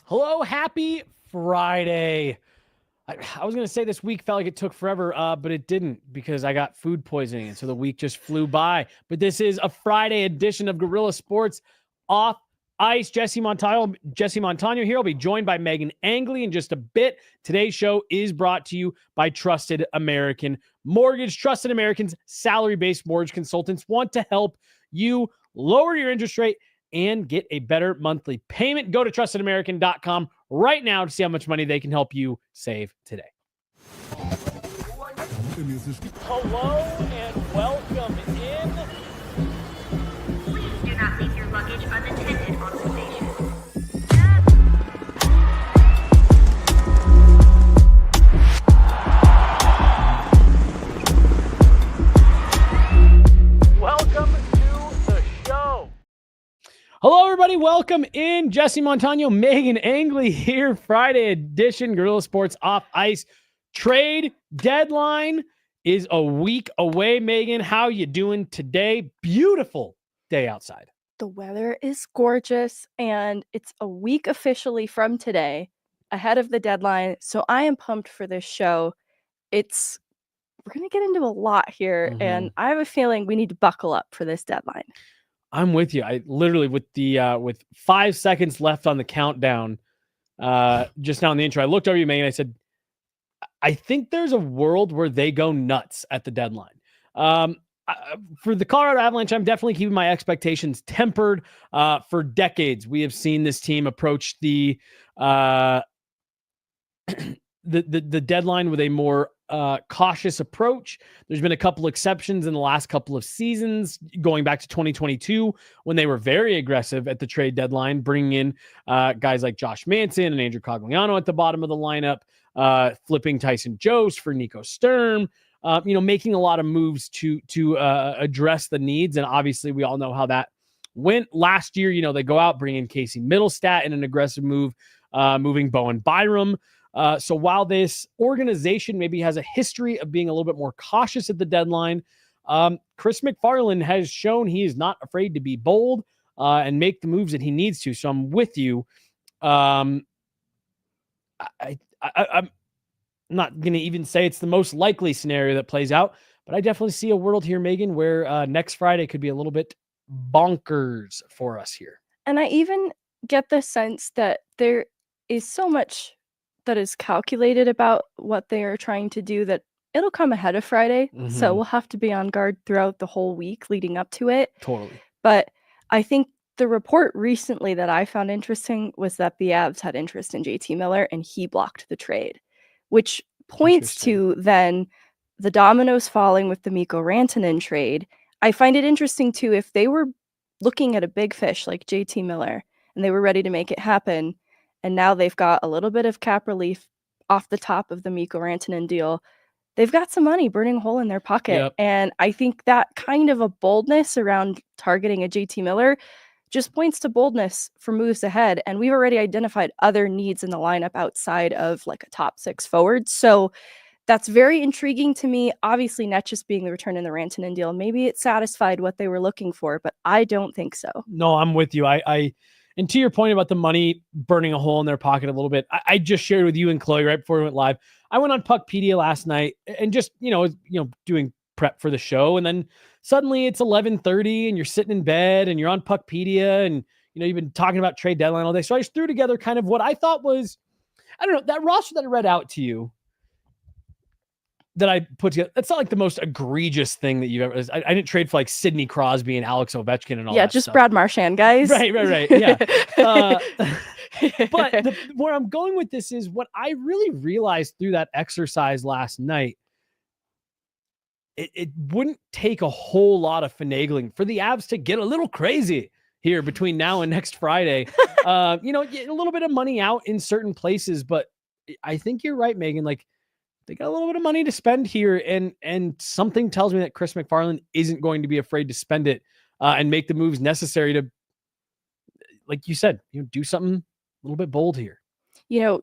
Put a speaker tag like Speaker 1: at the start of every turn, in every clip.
Speaker 1: Hello, happy Friday. I was going to say this week felt like it took forever, but it didn't because I got food poisoning, and so the week just flew by. But this is a Friday edition of Guerilla Sports Off Ice. Jesse Montano here. I'll be joined by Meghan Angley in just a bit. Today's show is brought to you by Trusted American Mortgage. Trusted American's salary-based mortgage consultants want to help you lower your interest rate and get a better monthly payment. Go to trustedamerican.com right now to see how much money they can help you save today. Hello and welcome in.
Speaker 2: Please do not leave your luggage unattended on the station.
Speaker 1: Welcome to the show. Hello, everybody. Welcome in. Jesse Montano, Meghan Angley here. Friday edition, Guerilla Sports Off Ice. Trade deadline is a week away. Meghan, how you doing today? Beautiful day outside.
Speaker 3: The weather is gorgeous, and it's a week officially from today, ahead of the deadline. So I am pumped for this show. We're going to get into a lot here, and I have a feeling we need to buckle up for this deadline.
Speaker 1: I'm with you. I literally with 5 seconds left on the countdown, just now in the intro, I looked over you, Meghan, and I said, I think there's a world where they go nuts at the deadline. For the Colorado Avalanche, I'm definitely keeping my expectations tempered. For decades, we have seen this team approach the deadline with a more cautious approach. There's been a couple exceptions in the last couple of seasons, going back to 2022, when they were very aggressive at the trade deadline, bringing in guys like Josh Manson and Andrew Cogliano at the bottom of the lineup, flipping Tyson Jost for Nico Sturm, making a lot of moves to address the needs. And obviously, we all know how that went last year. They go out, bring in Casey Middlestat in an aggressive move, moving Bowen Byram. So while this organization maybe has a history of being a little bit more cautious at the deadline, Chris MacFarland has shown he is not afraid to be bold and make the moves that he needs to. So I'm with you. I'm not going to even say it's the most likely scenario that plays out, but I definitely see a world here, Meghan, where next Friday could be a little bit bonkers for us here. And
Speaker 3: I even get the sense that there is so much that is calculated about what they are trying to do that it'll come ahead of Friday. So we'll have to be on guard throughout the whole week leading up to it.
Speaker 1: Totally.
Speaker 3: But I think the report recently that I found interesting was that the Avs had interest in JT Miller and he blocked the trade, which points to then the dominoes falling with the Mikko Rantanen trade. I find it interesting too, if they were looking at a big fish like JT Miller and they were ready to make it happen, and now they've got a little bit of cap relief off the top of the Mikko Rantanen deal, they've got some money burning a hole in their pocket. Yep. And I think that kind of a boldness around targeting a JT Miller just points to boldness for moves ahead. And we've already identified other needs in the lineup outside of like a top six forward. So that's very intriguing to me. Obviously, not just being the return in the Rantanen deal. Maybe it satisfied what they were looking for, but I don't think so.
Speaker 1: No, I'm with you. And to your point about the money burning a hole in their pocket a little bit, I just shared with you and Chloe right before we went live. I went on Puckpedia last night and just, doing prep for the show. And then suddenly it's 11:30 and you're sitting in bed and you're on Puckpedia and, you've been talking about trade deadline all day. So I just threw together kind of what I thought was, I don't know, that roster that I read out to you that I put together. That's not like the most egregious thing that you've ever. I didn't trade for like Sidney Crosby and Alex Ovechkin and all that.
Speaker 3: Yeah, just stuff. Brad Marchand, guys.
Speaker 1: Right. Yeah. But where I'm going with this is what I really realized through that exercise last night. It wouldn't take a whole lot of finagling for the Avs to get a little crazy here between now and next Friday. Get a little bit of money out in certain places, but I think you're right, Meghan. Like, they got a little bit of money to spend here, and something tells me that Chris MacFarland isn't going to be afraid to spend it and make the moves necessary to, like you said, do something a little bit bold here.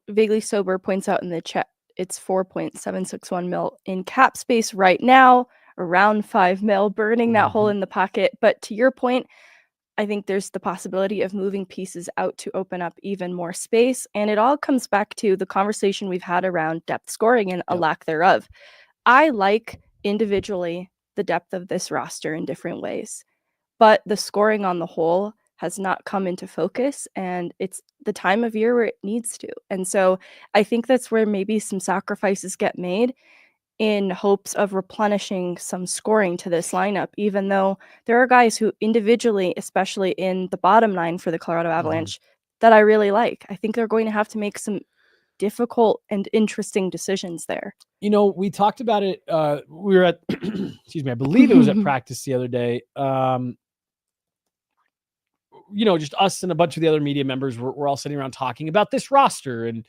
Speaker 3: Vaguely Sober points out in the chat, it's $4.761 million in cap space right now, around $5 million, burning that hole in the pocket. But to your point, I think there's the possibility of moving pieces out to open up even more space. And it all comes back to the conversation we've had around depth scoring and a lack thereof. I like individually the depth of this roster in different ways, but the scoring on the whole has not come into focus, and it's the time of year where it needs to. And so I think that's where maybe some sacrifices get made in hopes of replenishing some scoring to this lineup, even though there are guys who individually, especially in the bottom line for the Colorado Avalanche, that I really like. I think they're going to have to make some difficult and interesting decisions there.
Speaker 1: You know, we talked about it. We were at, excuse me, I believe it was at practice the other day. You know, just us and a bunch of the other media members were all sitting around talking about this roster. And,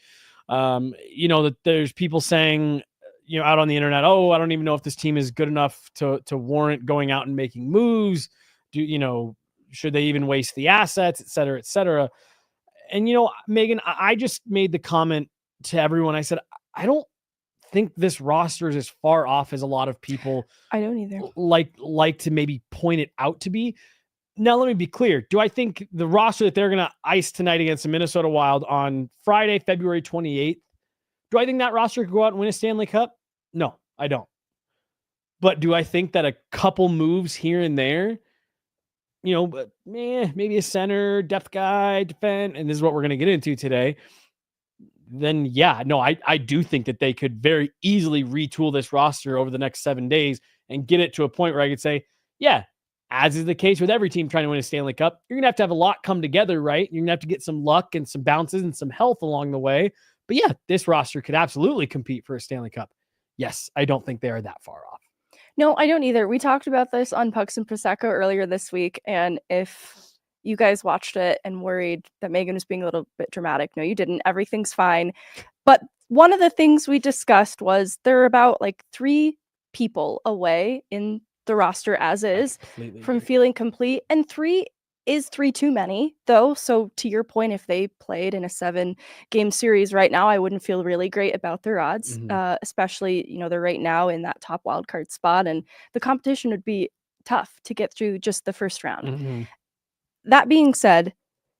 Speaker 1: you know, that there's people saying, you know, out on the internet, oh, I don't even know if this team is good enough to warrant going out and making moves. Should they even waste the assets, et cetera, et cetera. And, you know, Megan, I just made the comment to everyone. I said, I don't think this roster is as far off as a lot of people
Speaker 3: I don't either
Speaker 1: like to maybe point it out to be. Now, let me be clear. Do I think the roster that they're going to ice tonight against the Minnesota Wild on Friday, February 28th, do I think that roster could go out and win a Stanley Cup? No, I don't. But do I think that a couple moves here and there, you know, maybe a center, depth guy, defend, and this is what we're going to get into today, then yeah, no, I do think that they could very easily retool this roster over the next 7 days and get it to a point where I could say, yeah, as is the case with every team trying to win a Stanley Cup, you're going to have a lot come together, right? You're going to have to get some luck and some bounces and some health along the way. But yeah, this roster could absolutely compete for a Stanley Cup. Yes, I don't think they are that far off.
Speaker 3: No, I don't either. We talked about this on Pucks and Prosecco earlier this week, and if you guys watched it and worried that Megan was being a little bit dramatic, no, you didn't. Everything's fine. But one of the things we discussed was there are about like 3 people away in the roster as is from feeling complete, and 3 is 3 too many, though. So to your point, if they played in a 7-game series right now, I wouldn't feel really great about their odds, especially, you know, they're right now in that top wildcard spot, and the competition would be tough to get through just the first round. That being said,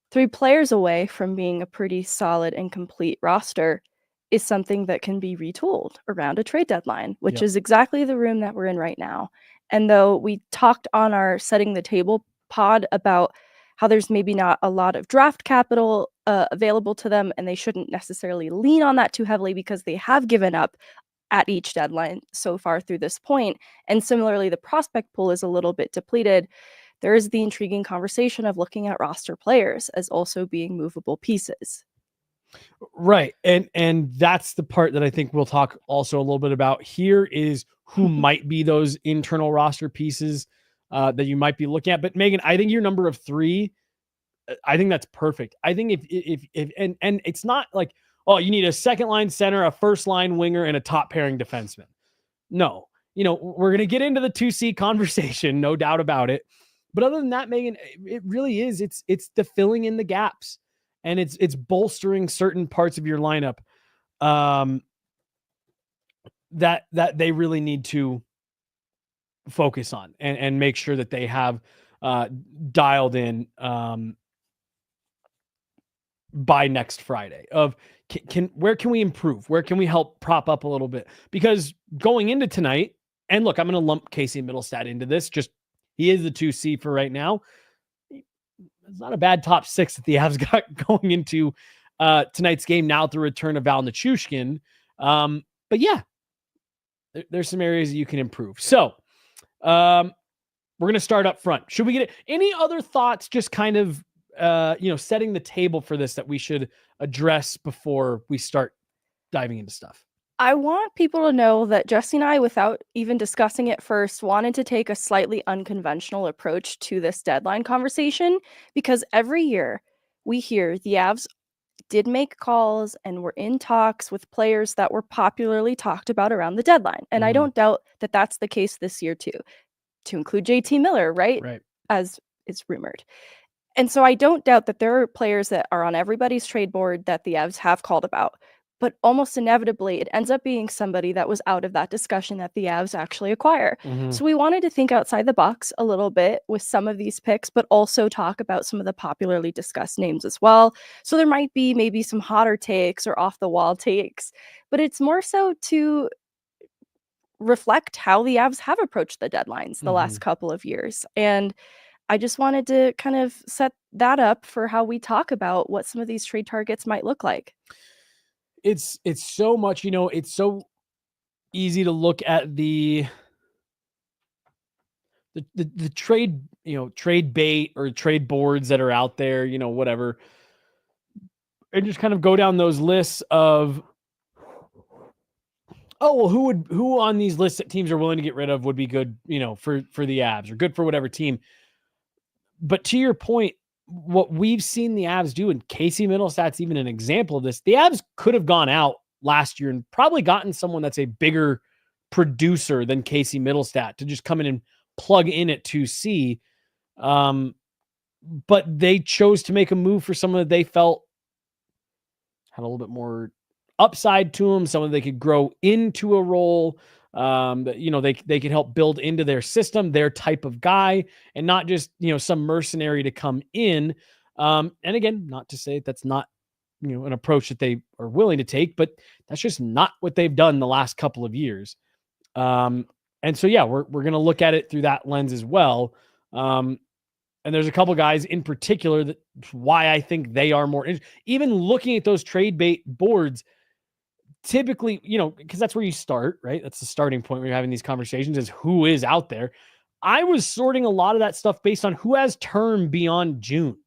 Speaker 3: 3 players away from being a pretty solid and complete roster is something that can be retooled around a trade deadline, which is exactly the room that we're in right now. And though we talked on our Setting the Table pod about how there's maybe not a lot of draft capital available to them, and they shouldn't necessarily lean on that too heavily because they have given up at each deadline so far through this point. And similarly, the prospect pool is a little bit depleted. There is the intriguing conversation of looking at roster players as also being movable pieces.
Speaker 1: Right. And that's the part that I think we'll talk also a little bit about here is who might be those internal roster pieces that you might be looking at. But Megan, I think your number of 3, I think that's perfect. I think if it's not like, oh, you need a second line center, a first line winger, and a top pairing defenseman. No, you know, we're going to get into the 2C conversation, no doubt about it. But other than that, Megan, it really is. It's the filling in the gaps, and it's bolstering certain parts of your lineup that they really need to focus on and make sure that they have dialed in by next Friday. Of where can we improve? Where can we help prop up a little bit? Because going into tonight, and look, I'm going to lump Casey Middlestat into this. Just he is the 2C for right now. It's not a bad top 6 that the Avs got going into tonight's game now through return of Val Nichushkin. But yeah, there's some areas that you can improve. So we're going to start up front. Should we get it? Any other thoughts, just kind of, setting the table for this that we should address before we start diving into stuff?
Speaker 3: I want people to know that Jesse and I, without even discussing it first, wanted to take a slightly unconventional approach to this deadline conversation, because every year we hear the Avs did make calls and were in talks with players that were popularly talked about around the deadline. And I don't doubt that that's the case this year too, to include JT Miller, right? As is rumored. And so I don't doubt that there are players that are on everybody's trade board that the Avs have called about. but almost inevitably it ends up being somebody that was out of that discussion that the Avs actually acquire. So we wanted to think outside the box a little bit with some of these picks, but also talk about some of the popularly discussed names as well. So there might be maybe some hotter takes or off the wall takes, but it's more so to reflect how the Avs have approached the deadlines the last couple of years. And I just wanted to kind of set that up for how we talk about what some of these trade targets might look like.
Speaker 1: It's so much, it's so easy to look at the trade, trade bait or trade boards that are out there, whatever, and just kind of go down those lists of, oh, well, who on these lists that teams are willing to get rid of would be good, for the Avs, or good for whatever team. But to your point, what we've seen the Avs do, and Casey Middlestat's even an example of this, the Avs could have gone out last year and probably gotten someone that's a bigger producer than Casey Middlestat to just come in and plug in at 2C. But they chose to make a move for someone that they felt had a little bit more upside to them, someone they could grow into a role, that, they could help build into their system, their type of guy, and not just, some mercenary to come in. And again, not to say that's not, an approach that they are willing to take, but that's just not what they've done the last couple of years. And so, yeah, we're going to look at it through that lens as well. And there's a couple guys in particular that's why I think they are more, even looking at those trade bait boards, typically, because that's where you start, right? That's the starting point when you're having these conversations, is who is out there. I was sorting a lot of that stuff based on who has term beyond June,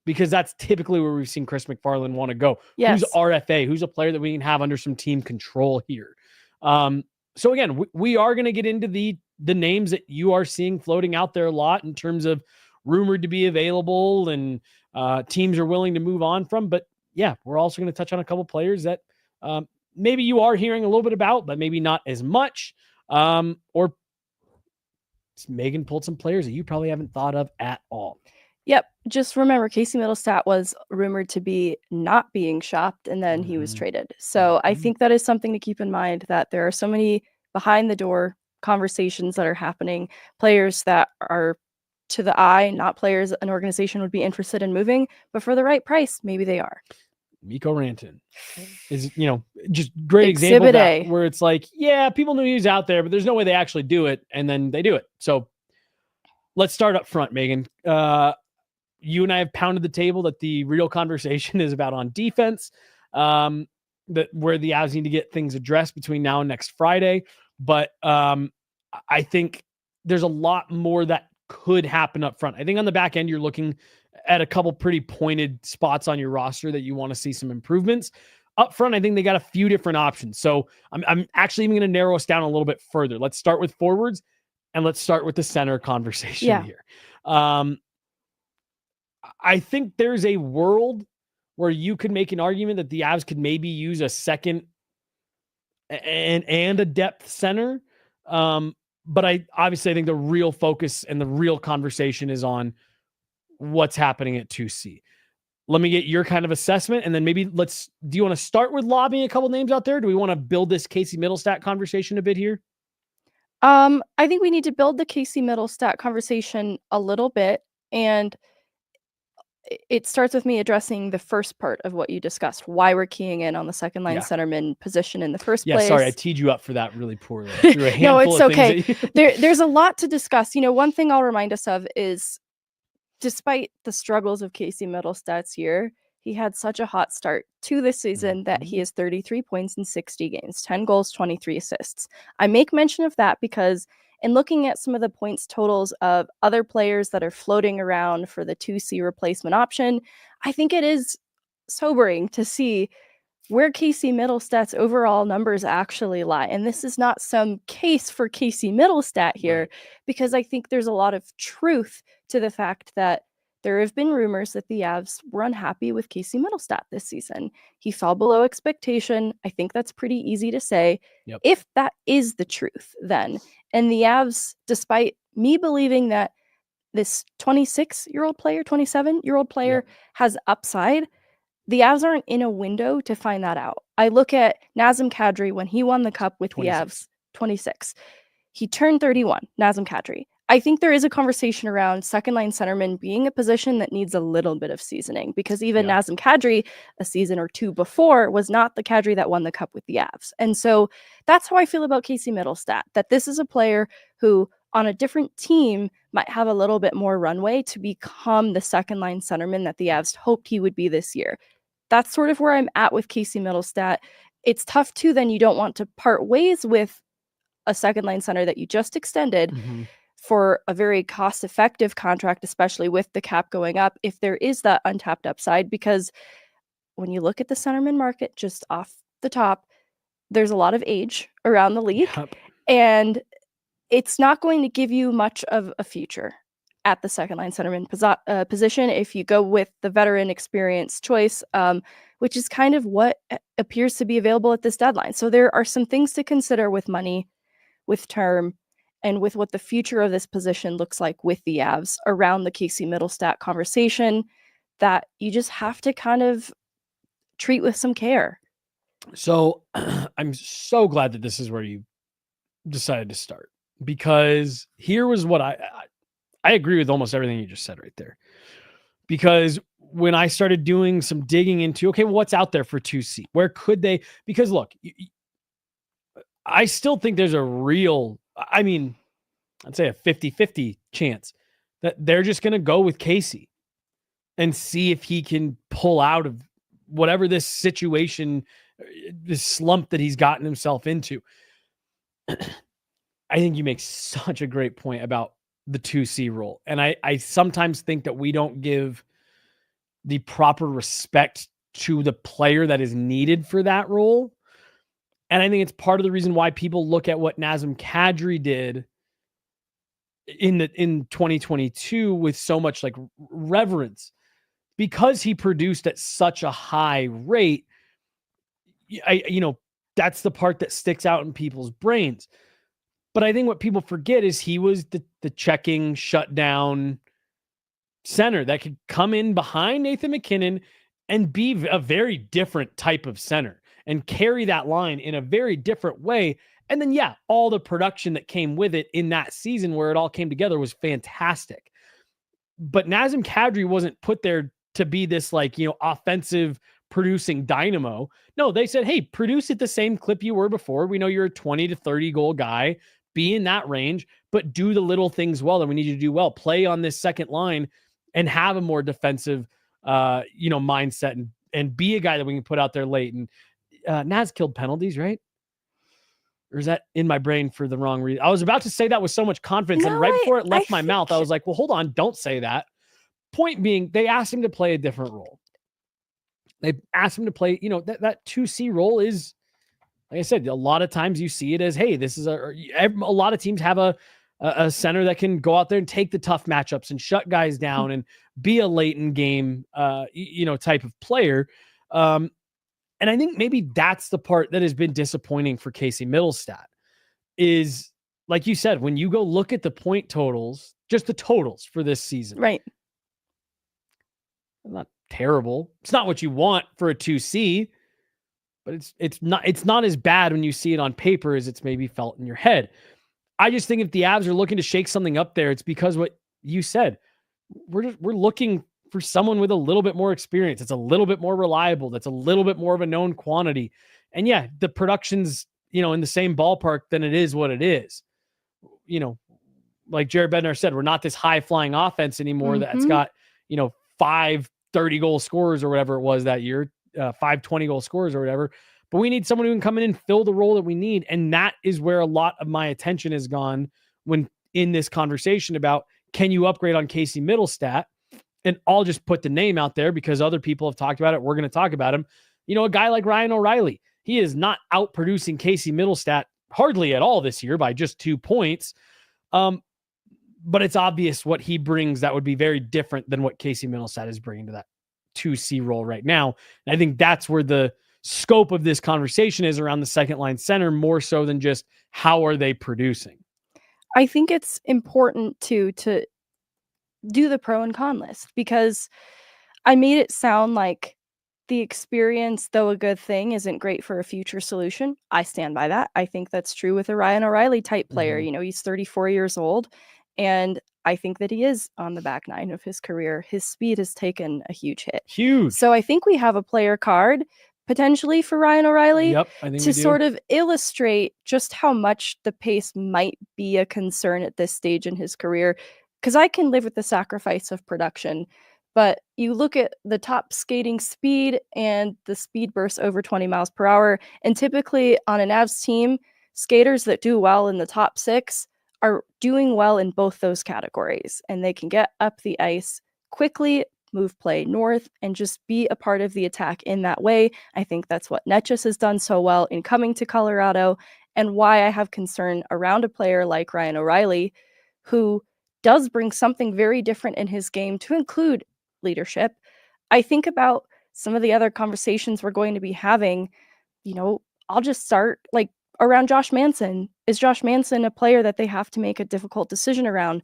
Speaker 1: because that's typically where we've seen Chris McFarland want to go.
Speaker 3: Yes.
Speaker 1: Who's RFA? Who's a player that we can have under some team control here? So again, we are going to get into the names that you are seeing floating out there a lot in terms of rumored to be available and teams are willing to move on from. But yeah, we're also going to touch on a couple players that maybe you are hearing a little bit about, but maybe not as much. Or Megan pulled some players that you probably haven't thought of at all.
Speaker 3: Yep. Just remember, Casey Middlestat was rumored to be not being shopped, and then he was traded. So I think that is something to keep in mind, that there are so many behind the door conversations that are happening, players that are to the eye, not players an organization would be interested in moving, but for the right price, maybe they are.
Speaker 1: Mikko Rantanen is, just great example of that, where it's like, yeah, people knew he was out there, but there's no way they actually do it. And then they do it. So let's start up front, Megan. You and I have pounded the table that the real conversation is about on defense, that where the Avs need to get things addressed between now and next Friday. But I think there's a lot more that could happen up front. I think on the back end, you're looking at a couple pretty pointed spots on your roster that you want to see some improvements. Up front, I think they got a few different options. So I'm actually even going to narrow us down a little bit further. Let's start with forwards, and let's start with the center conversation here. I think there's a world where you could make an argument that the Avs could maybe use a second and a depth center. But I think the real focus and the real conversation is on what's happening at 2C. Let me get your kind of assessment, and then maybe do you want to start with lobbing a couple names out there? Do we want to build this Casey Middlestat conversation a bit here?
Speaker 3: I think we need to build the Casey Middlestat conversation a little bit, and it starts with me addressing the first part of what you discussed, why we're keying in on the second line centerman position in the first place.
Speaker 1: Yeah, sorry, I teed you up for that really poorly.
Speaker 3: No, it's okay. There's a lot to discuss. One thing I'll remind us of is, despite the struggles of Casey Middlestat's year, he had such a hot start to this season that he has 33 points in 60 games, 10 goals, 23 assists. I make mention of that because in looking at some of the points totals of other players that are floating around for the 2C replacement option, I think it is sobering to see where Casey Middlestat's overall numbers actually lie. And this is not some case for Casey Middlestat here, because I think there's a lot of truth to the fact that there have been rumors that the Avs were unhappy with Casey Middlestat this season. He fell below expectation. I think that's pretty easy to say. Yep. If that is the truth, then, and the Avs, despite me believing that this 26-year-old player, 27-year-old player has upside, the Avs aren't in a window to find that out. I look at Nazem Kadri when he won the Cup with
Speaker 1: 26.
Speaker 3: the Avs, 26. He turned 31, Nazem Kadri. I think there is a conversation around second-line centerman being a position that needs a little bit of seasoning, because even Nazem Kadri, a season or two before, was not the Kadri that won the Cup with the Avs. And so that's how I feel about Casey Middlestat, that this is a player who, on a different team, might have a little bit more runway to become the second-line centerman that the Avs hoped he would be this year. That's sort of where I'm at with Casey Middlestat. It's tough, too, then you don't want to part ways with a second-line center that you just extended for a very cost-effective contract, especially with the cap going up, if there is that untapped upside. Because when you look at the centerman market just off the top, there's a lot of age around the league, and it's not going to give you much of a future at the second-line centerman position if you go with the veteran experience choice, which is kind of what appears to be available at this deadline. So there are some things to consider with money, with term, and with what the future of this position looks like with the Avs around the Casey Middlestat conversation that you just have to kind of treat with some care.
Speaker 1: So I'm so glad that this is where you decided to start, because here was what I agree with almost everything you just said right there. Because when I started doing some digging into, okay, well, what's out there for 2C? Where could they? Because look, I still think there's a real, I mean, I'd say a 50-50 chance that they're just going to go with Casey and see if he can pull out of whatever this situation, this slump that he's gotten himself into. I think you make such a great point about the 2C role. And I sometimes think that we don't give the proper respect to the player that is needed for that role. And I think it's part of the reason why people look at what Nazem Kadri did in 2022 with so much like reverence, because he produced at such a high rate. That's the part that sticks out in people's brains. But I think what people forget is he was the checking shutdown center that could come in behind Nathan MacKinnon and be a very different type of center and carry that line in a very different way. And then, all the production that came with it in that season where it all came together was fantastic. But Nazem Kadri wasn't put there to be this offensive producing dynamo. No, they said, hey, produce at the same clip you were before. We know you're a 20 to 30 goal guy. Be in that range, but do the little things well that we need you to do well. Play on this second line and have a more defensive, mindset and be a guy that we can put out there late. And Naz killed penalties, right? Or is that in my brain for the wrong reason? I was about to say that with so much confidence, and right before it left my mouth, I was like, well, hold on, don't say that. Point being, they asked him to play a different role. They asked him to play, that 2C role is, like I said, a lot of times you see it as, hey, this is a lot of teams have a center that can go out there and take the tough matchups and shut guys down and be a late in game, type of player. And I think maybe that's the part that has been disappointing for Casey Middlestat is, like you said, when you go look at the point totals, just the totals for this season.
Speaker 3: Right.
Speaker 1: Not terrible. It's not what you want for a 2C, but it's not as bad when you see it on paper as it's maybe felt in your head. I just think if the Avs are looking to shake something up there, it's because what you said. We're looking for someone with a little bit more experience. It's a little bit more reliable. That's a little bit more of a known quantity. And the production's, in the same ballpark than it is what it is. Like Jared Bednar said, we're not this high flying offense anymore that's got, 5 30-goal scorers or whatever it was that year, 5 20-goal scorers or whatever. But we need someone who can come in and fill the role that we need. And that is where a lot of my attention has gone when in this conversation about, can you upgrade on Casey Middlestat? And I'll just put the name out there because other people have talked about it. We're going to talk about him. A guy like Ryan O'Reilly, he is not out producing Casey Middlestat hardly at all this year by just 2 points. But it's obvious what he brings that would be very different than what Casey Middlestat is bringing to that 2C role right now. And I think that's where the scope of this conversation is around the second line center, more so than just how are they producing.
Speaker 3: I think it's important to do the pro and con list, because I made it sound like the experience, though a good thing, isn't great for a future solution. I stand by that. I think that's true with a Ryan O'Reilly type player.
Speaker 1: Mhm.
Speaker 3: He's 34 years old, and I think that he is on the back nine of his career. His speed has taken a huge hit.
Speaker 1: Huge.
Speaker 3: So I think we have a player card potentially for Ryan O'Reilly
Speaker 1: Yep, I think
Speaker 3: to
Speaker 1: we do.
Speaker 3: sort of illustrate just how much the pace might be a concern at this stage in his career. Because I can live with the sacrifice of production, but you look at the top skating speed and the speed bursts over 20 miles per hour, and typically on an Avs team, skaters that do well in the top 6 are doing well in both those categories, and they can get up the ice quickly, move play north, and just be a part of the attack in that way. I think that's what Netchus has done so well in coming to Colorado, and why I have concern around a player like Ryan O'Reilly, who does bring something very different in his game, to include leadership. I think about some of the other conversations we're going to be having. I'll just start like around Josh Manson. Is Josh Manson a player that they have to make a difficult decision around?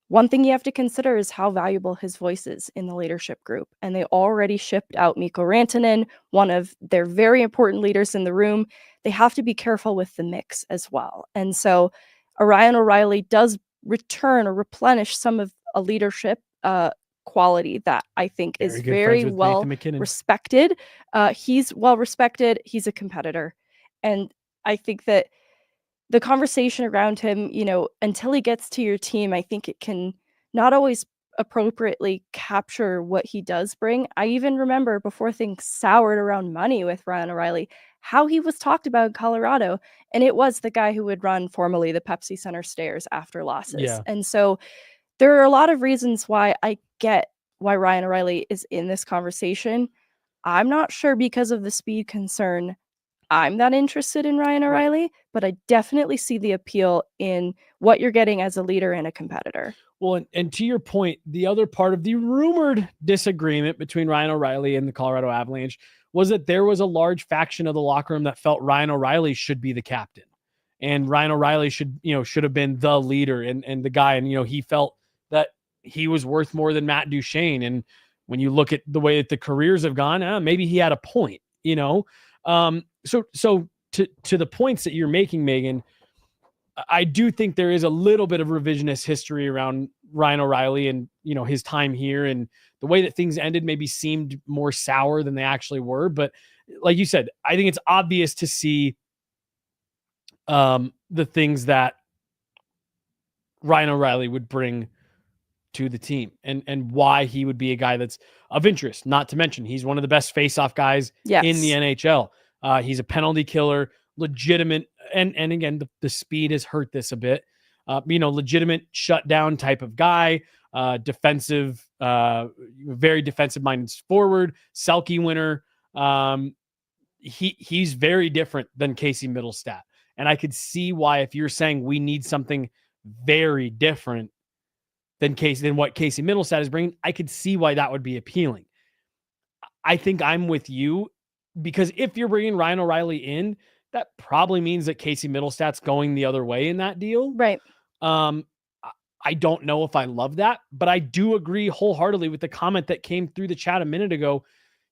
Speaker 3: One thing you have to consider is how valuable his voice is in the leadership group. And they already shipped out Mikko Rantanen, one of their very important leaders in the room. They have to be careful with the mix as well. And so Ryan O'Reilly does return or replenish some of a leadership quality that I think is very well respected. He's well respected. He's a competitor. And I think that the conversation around him, until he gets to your team, I think it can not always appropriately capture what he does bring. I even remember before things soured around money with Ryan O'Reilly, how he was talked about in Colorado. And it was the guy who would run formerly the Pepsi Center stairs after losses.
Speaker 1: Yeah.
Speaker 3: And so there are a lot of reasons why I get why Ryan O'Reilly is in this conversation. I'm not sure because of the speed concern I'm not interested in Ryan O'Reilly, but I definitely see the appeal in what you're getting as a leader and a competitor.
Speaker 1: Well, and to your point, the other part of the rumored disagreement between Ryan O'Reilly and the Colorado Avalanche was that there was a large faction of the locker room that felt Ryan O'Reilly should be the captain, and Ryan O'Reilly should have been the leader and the guy. And, he felt that he was worth more than Matt Duchene. And when you look at the way that the careers have gone, maybe he had a point, So to the points that you're making, Megan, I do think there is a little bit of revisionist history around Ryan O'Reilly and, his time here, and the way that things ended maybe seemed more sour than they actually were. But like you said, I think it's obvious to see the things that Ryan O'Reilly would bring to the team and why he would be a guy that's of interest. Not to mention, he's one of the best face-off guys in the NHL. He's a penalty killer, legitimate. And again, the speed has hurt this a bit. Legitimate shutdown type of guy, defensive, very defensive-minded forward, Selke winner. He's very different than Casey Middlestat. And I could see why, if you're saying we need something very different than what Casey Middlestat is bringing, I could see why that would be appealing. I think I'm with you, because if you're bringing Ryan O'Reilly in, that probably means that Casey Middlestat's going the other way in that deal.
Speaker 3: Right.
Speaker 1: I don't know if I love that, but I do agree wholeheartedly with the comment that came through the chat a minute ago.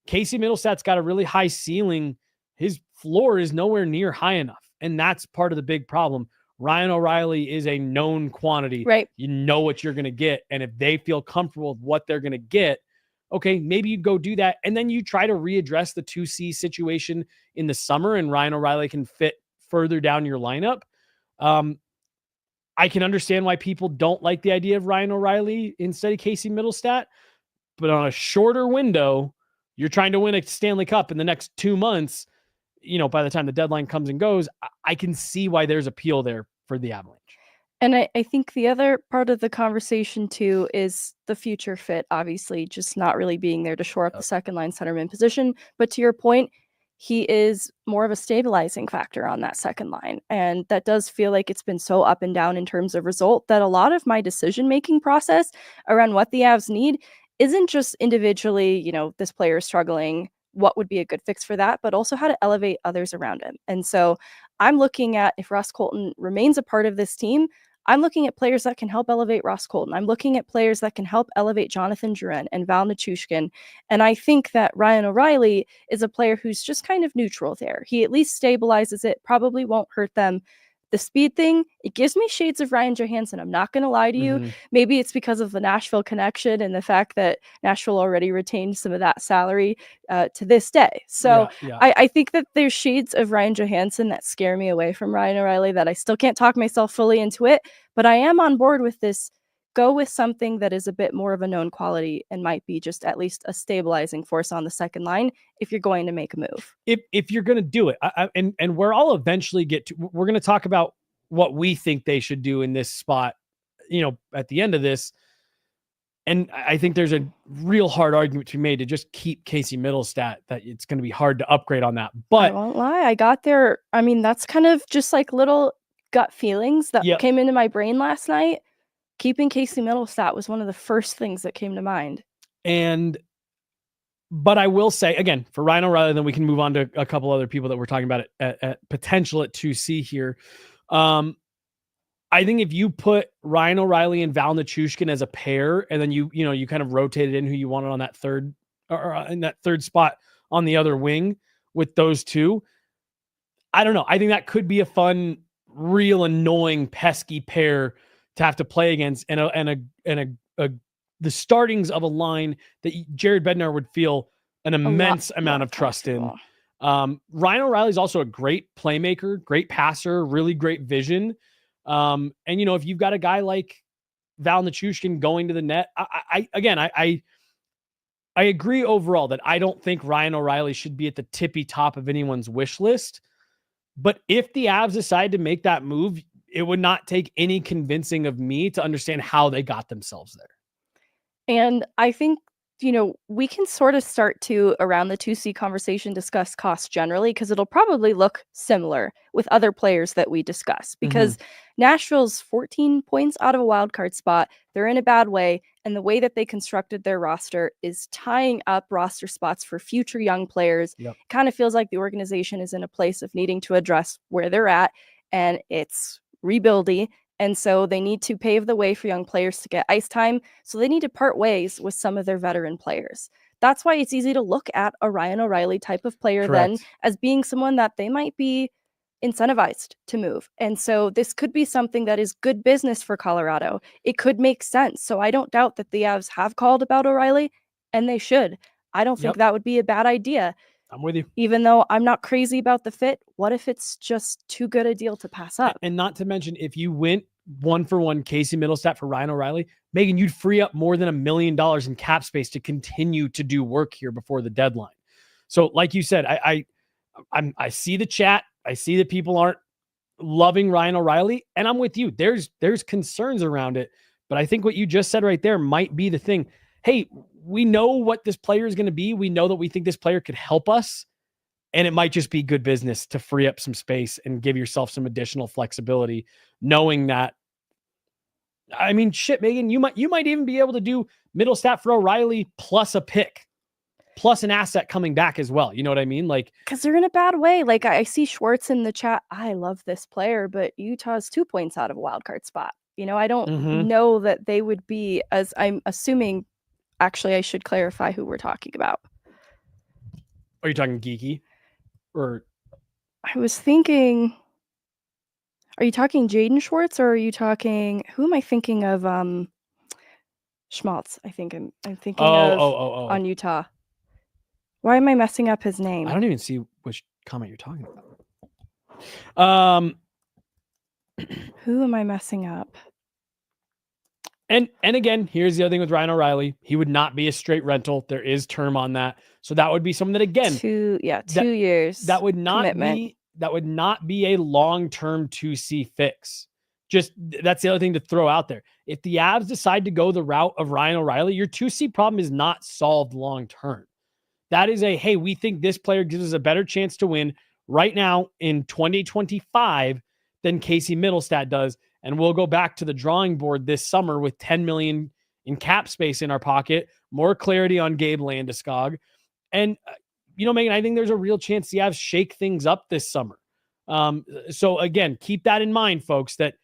Speaker 1: Casey Middlestat's got a really high ceiling. His floor is nowhere near high enough. And that's part of the big problem. Ryan O'Reilly is a known quantity.
Speaker 3: Right.
Speaker 1: You know what you're going to get. And if they feel comfortable with what they're going to get, okay, maybe you go do that. And then you try to readdress the 2C situation in the summer, and Ryan O'Reilly can fit further down your lineup. I can understand why people don't like the idea of Ryan O'Reilly instead of Casey Middlestat, but on a shorter window, you're trying to win a Stanley Cup in the next 2 months. By the time the deadline comes and goes, I can see why there's appeal there for the Avalanche.
Speaker 3: And I think the other part of the conversation too is the future fit, obviously just not really being there to shore up the second line centerman position. But to your point, he is more of a stabilizing factor on that second line. And that does feel like it's been so up and down in terms of result that a lot of my decision-making process around what the Avs need isn't just individually, this player is struggling, what would be a good fix for that, but also how to elevate others around him. And so I'm looking at, if Ross Colton remains a part of this team, I'm looking at players that can help elevate Ross Colton. I'm looking at players that can help elevate Jonathan Drouin and Val Nichushkin. And I think that Ryan O'Reilly is a player who's just kind of neutral there. He at least stabilizes it, probably won't hurt them. The speed thing, it gives me shades of Ryan Johansson. I'm not going to lie to you. Maybe it's because of the Nashville connection and the fact that Nashville already retained some of that salary to this day. So I think that there's shades of Ryan Johansson that scare me away from Ryan O'Reilly, that I still can't talk myself fully into it. But I am on board with this. Go with something that is a bit more of a known quality and might be just at least a stabilizing force on the second line if you're going to make a move.
Speaker 1: If you're going to do it, and where I'll eventually get to, we're going to talk about what we think they should do in this spot, at the end of this. And I think there's a real hard argument to be made to just keep Casey Middlestat, that it's going to be hard to upgrade on that. But
Speaker 3: I won't lie, I got there. I mean, that's kind of just like little gut feelings that came into my brain last night. Keeping Casey Middlestat was one of the first things that came to mind.
Speaker 1: But I will say, again, for Ryan O'Reilly, then we can move on to a couple other people that we're talking about at potential at 2C here. I think if you put Ryan O'Reilly and Val Nichushkin as a pair, and then you kind of rotated in who you wanted on that third, or in that third spot on the other wing with those two, I don't know. I think that could be a fun, real annoying, pesky pair to have to play against, and the startings of a line that Jared Bednar would feel an immense amount of trust in. Ryan O'Reilly is also a great playmaker, great passer, really great vision. And if you've got a guy like Val Nichushkin going to the net, I agree overall that I don't think Ryan O'Reilly should be at the tippy top of anyone's wish list. But if the Avs decide to make that move, it would not take any convincing of me to understand how they got themselves there.
Speaker 3: And I think, we can sort of start to, around the 2C conversation, discuss costs generally, because it'll probably look similar with other players that we discuss. Because Nashville's 14 points out of a wild card spot. They're in a bad way. And the way that they constructed their roster is tying up roster spots for future young players. It kind of feels like the organization is in a place of needing to address where they're at. And it's rebuildy. And so they need to pave the way for young players to get ice time. So they need to part ways with some of their veteran players. That's why it's easy to look at a Ryan O'Reilly type of player then as being someone that they might be incentivized to move. And so this could be something that is good business for Colorado. It could make sense. So I don't doubt that the Avs have called about O'Reilly, and they should. I don't think that would be a bad idea.
Speaker 1: I'm with you.
Speaker 3: Even though I'm not crazy about the fit, what if it's just too good a deal to pass up?
Speaker 1: And not to mention, if you went 1-for-1 Casey Middlestat for Ryan O'Reilly, Megan, you'd free up more than $1 million in cap space to continue to do work here before the deadline. So like you said, I see the chat. I see that people aren't loving Ryan O'Reilly, and I'm with you. There's concerns around it, but I think what you just said right there might be the thing. Hey, we know what this player is going to be. We know that we think this player could help us, and it might just be good business to free up some space and give yourself some additional flexibility, knowing that, I mean, shit, Megan, you might even be able to do Middlestat for O'Reilly plus a pick, plus an asset coming back as well. You know what I mean? Like,
Speaker 3: because they're in a bad way. Like, I see Schwartz in the chat. I love this player, but Utah's 2 points out of a wild card spot. I don't know that they would be, as I'm assuming. Actually, I should clarify who we're talking about.
Speaker 1: Are you talking Geeky? Or
Speaker 3: I was thinking, are you talking Jaden Schwartz, or are you talking, who am I thinking of? Schmaltz. I think I'm thinking of on Utah. Why am I messing up his name?
Speaker 1: I don't even see which comment you're talking about.
Speaker 3: Who am I messing up?
Speaker 1: And again, here's the other thing with Ryan O'Reilly. He would not be a straight rental. There is term on that. So that would be something that, again,
Speaker 3: 2 years.
Speaker 1: That would not be a long-term 2C fix. Just, that's the other thing to throw out there. If the Avs decide to go the route of Ryan O'Reilly, your 2C problem is not solved long-term. That is hey, we think this player gives us a better chance to win right now in 2025 than Casey Middlestat does. And we'll go back to the drawing board this summer with $10 million in cap space in our pocket, more clarity on Gabe Landeskog. And, Megan, I think there's a real chance the Avs shake things up this summer. So again, keep that in mind, folks, that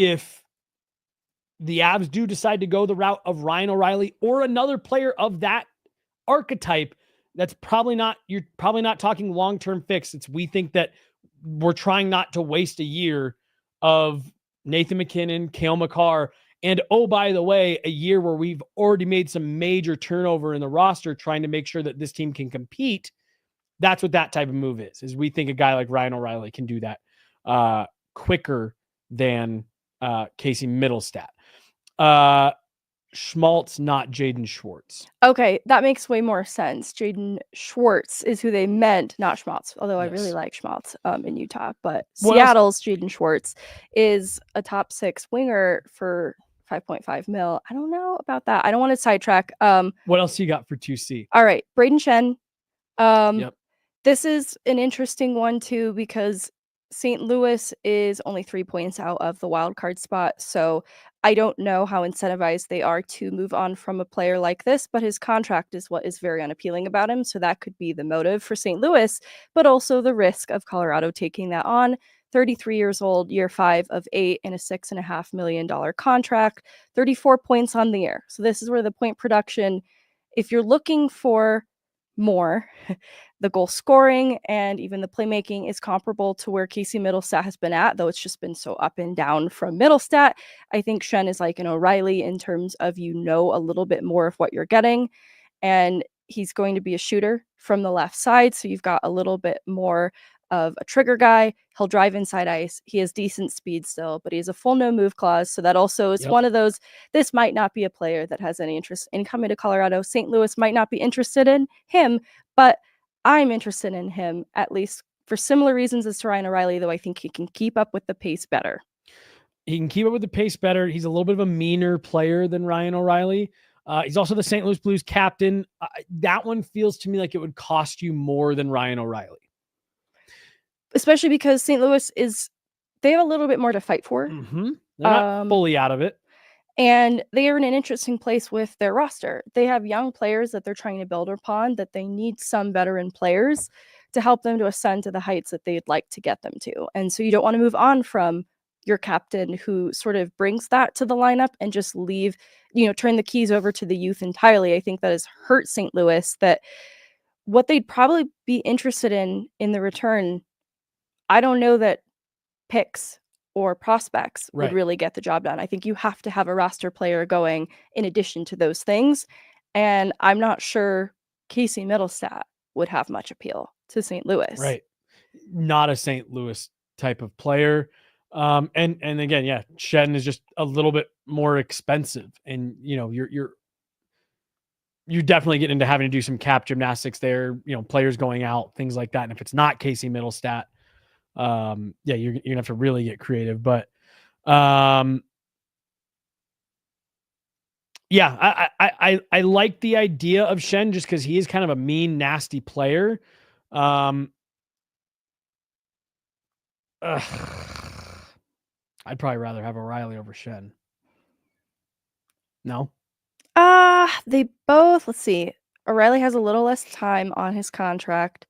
Speaker 1: if the Avs do decide to go the route of Ryan O'Reilly or another player of that archetype, that's probably not, you're probably not talking long-term fix. We think that we're trying not to waste a year of Nathan McKinnon, Cale Makar, and oh, by the way, a year where we've already made some major turnover in the roster trying to make sure that this team can compete. That's what that type of move is we think a guy like Ryan O'Reilly can do that quicker than Casey Middlestat. Schmaltz, not Jaden Schwartz.
Speaker 3: Okay, that makes way more sense. Jaden Schwartz is who they meant, not Schmaltz, although I really like Schmaltz in Utah. But Seattle's Jaden Schwartz is a top 6 winger for 5.5 mil. I don't know about that. I don't want to sidetrack.
Speaker 1: What else you got for 2C?
Speaker 3: All right, Braden Shen.
Speaker 1: Yep.
Speaker 3: This is an interesting one too, because St. Louis is only 3 points out of the wild card spot. So I don't know how incentivized they are to move on from a player like this, but his contract is what is very unappealing about him. So that could be the motive for St. Louis, but also the risk of Colorado taking that on. 33 years old, year 5 of 8 in a $6.5 million contract, 34 points on the year. So this is where the point production, if you're looking for more, the goal scoring and even the playmaking is comparable to where Casey Middlestat has been at, though it's just been so up and down from Middlestat. I think Shen is like an O'Reilly in terms of, a little bit more of what you're getting, and he's going to be a shooter from the left side, so you've got a little bit more of a trigger guy. He'll drive inside ice. He has decent speed still, but he has a full no move clause. So that also is one of those, this might not be a player that has any interest in coming to Colorado. St. Louis might not be interested in him, but I'm interested in him, at least for similar reasons as to Ryan O'Reilly, though I think he can keep up with the pace better.
Speaker 1: He can keep up with the pace better. He's a little bit of a meaner player than Ryan O'Reilly. He's also the St. Louis Blues captain. That one feels to me like it would cost you more than Ryan O'Reilly. Especially
Speaker 3: because St. Louis they have a little bit more to fight for.
Speaker 1: Mm-hmm. They're not fully out of it.
Speaker 3: And they are in an interesting place with their roster. They have young players that they're trying to build upon, that they need some veteran players to help them to ascend to the heights that they'd like to get them to. And so you don't want to move on from your captain who sort of brings that to the lineup and just leave, turn the keys over to the youth entirely. I think that has hurt St. Louis, that what they'd probably be interested in the return, I don't know that picks or prospects would really get the job done. I think you have to have a roster player going in addition to those things. And I'm not sure Casey Middlestat would have much appeal to St. Louis.
Speaker 1: Right. Not a St. Louis type of player. And again, Shen is just a little bit more expensive. And, you're definitely getting into having to do some cap gymnastics there, players going out, things like that. And if it's not Casey Middlestat, you're gonna have to really get creative. But I like the idea of Shen just because he is kind of a mean, nasty player. I'd probably rather have O'Reilly over Shen. No?
Speaker 3: They both, let's see. O'Reilly has a little less time on his contract,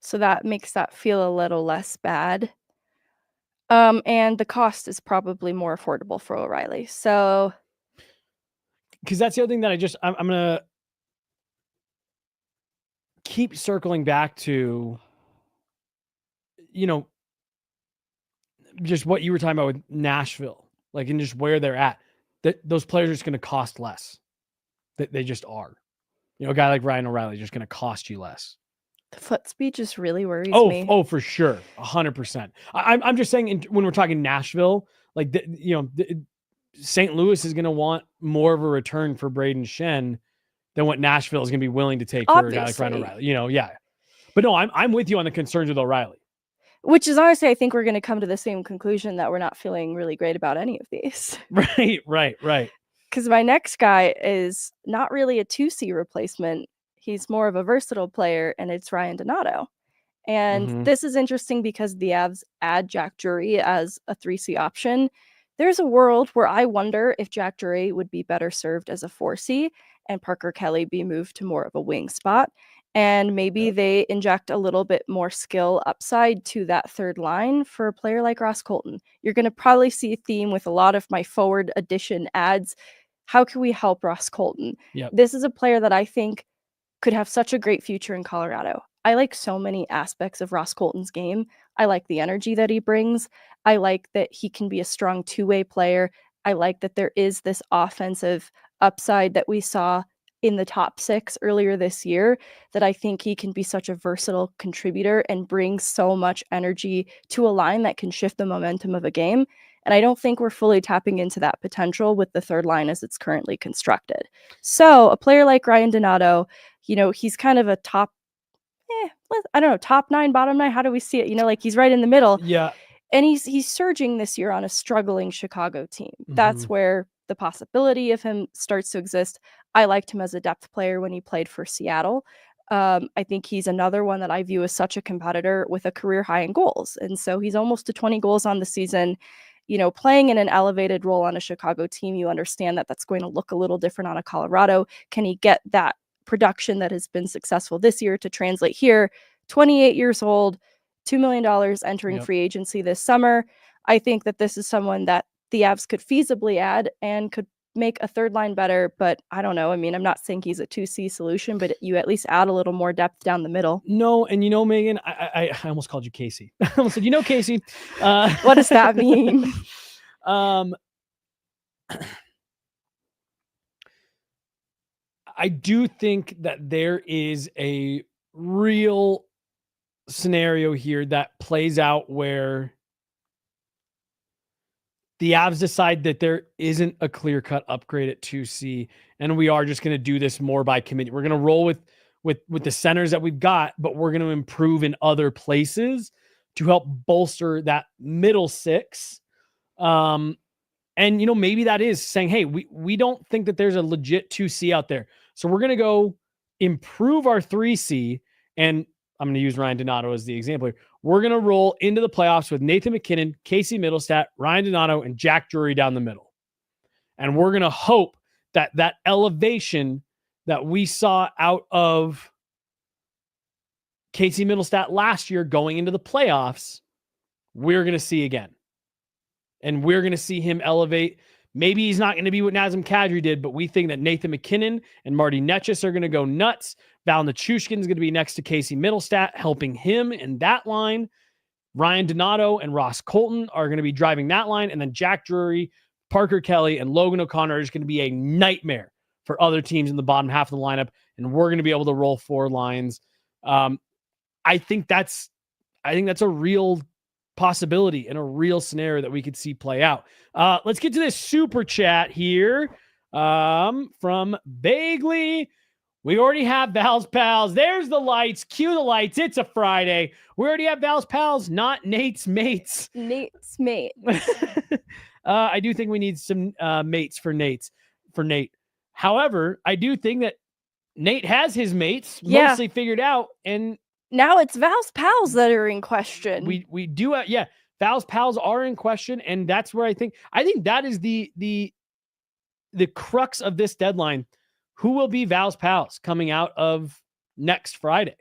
Speaker 3: so that makes that feel a little less bad. And the cost is probably more affordable for O'Reilly. So,
Speaker 1: because that's the other thing that I'm gonna keep circling back to, just what you were talking about with Nashville, like, and just where they're at. That those players are just going to cost less. That they just are. A guy like Ryan O'Reilly is just going to cost you less.
Speaker 3: The foot speed just really worries me.
Speaker 1: Oh, for sure. 100%. I'm just saying when we're talking Nashville, like, St. Louis is going to want more of a return for Braden Shen than what Nashville is going to be willing to take for a guy like Ryan O'Reilly. But no, I'm with you on the concerns with O'Reilly.
Speaker 3: Which is honestly, I think we're going to come to the same conclusion that we're not feeling really great about any of these.
Speaker 1: Right.
Speaker 3: Because my next guy is not really a 2C replacement. He's more of a versatile player, and it's Ryan Donato. And this is interesting because the Avs add Jack Drury as a 3C option. There's a world where I wonder if Jack Drury would be better served as a 4C and Parker Kelly be moved to more of a wing spot. And maybe they inject a little bit more skill upside to that third line for a player like Ross Colton. You're going to probably see a theme with a lot of my forward addition ads. How can we help Ross Colton?
Speaker 1: Yep.
Speaker 3: This is a player that I think could have such a great future in Colorado. I like so many aspects of Ross Colton's game. I like the energy that he brings. I like that he can be a strong two-way player. I like that there is this offensive upside that we saw in the top 6 earlier this year, that I think he can be such a versatile contributor and bring so much energy to a line that can shift the momentum of a game. And I don't think we're fully tapping into that potential with the third line as it's currently constructed. So a player like Ryan Donato, he's kind of a top, I don't know, top 9, bottom 9. How do we see it? Like he's right in the middle.
Speaker 1: Yeah.
Speaker 3: And he's surging this year on a struggling Chicago team. That's where the possibility of him starts to exist. I liked him as a depth player when he played for Seattle. I think he's another one that I view as such a competitor with a career high in goals. And so he's almost to 20 goals on the season. Playing in an elevated role on a Chicago team, you understand that that's going to look a little different on a Colorado. Can he get that production that has been successful this year to translate here? 28 years old, $2 million entering free agency this summer. I think that this is someone that the Avs could feasibly add and could make a third line better, but I don't know. I mean, I'm not saying he's a 2C solution, but you at least add a little more depth down the middle.
Speaker 1: No, and Megan, I almost called you Casey. I almost said, Casey.
Speaker 3: What does that mean?
Speaker 1: I do think that there is a real scenario here that plays out where the Avs decide that there isn't a clear-cut upgrade at 2C, and we are just going to do this more by committee. We're going to roll with the centers that we've got, but we're going to improve in other places to help bolster that middle 6. And maybe that is saying, hey, we don't think that there's a legit 2C out there, so we're going to go improve our 3C. And I'm going to use Ryan Donato as the example here. We're going to roll into the playoffs with Nathan MacKinnon, Casey Middlestat, Ryan Donato, and Jack Drury down the middle. And we're going to hope that that elevation that we saw out of Casey Middlestat last year going into the playoffs, we're going to see again. And we're going to see him elevate. Maybe he's not going to be what Nazem Kadri did, but we think that Nathan MacKinnon and Marty Netchis are going to go nuts. Val Nichushkin is going to be next to Casey Middlestat, helping him in that line. Ryan Donato and Ross Colton are going to be driving that line. And then Jack Drury, Parker Kelly, and Logan O'Connor is going to be a nightmare for other teams in the bottom half of the lineup. And we're going to be able to roll 4 lines. I think that's a real possibility and a real scenario that we could see play out. Let's get to this super chat here from Bagley. We already have Val's Pals. There's the lights. Cue the lights. It's a Friday. We already have Val's Pals, not Nate's mates.
Speaker 3: Nate's mate.
Speaker 1: I do think we need some mates for Nate. However, I do think that Nate has his mates mostly figured out, and
Speaker 3: now it's Val's Pals that are in question.
Speaker 1: We do, Val's Pals are in question, and that's where I think that is the crux of this deadline. Who will be Val's Pals coming out of next Friday?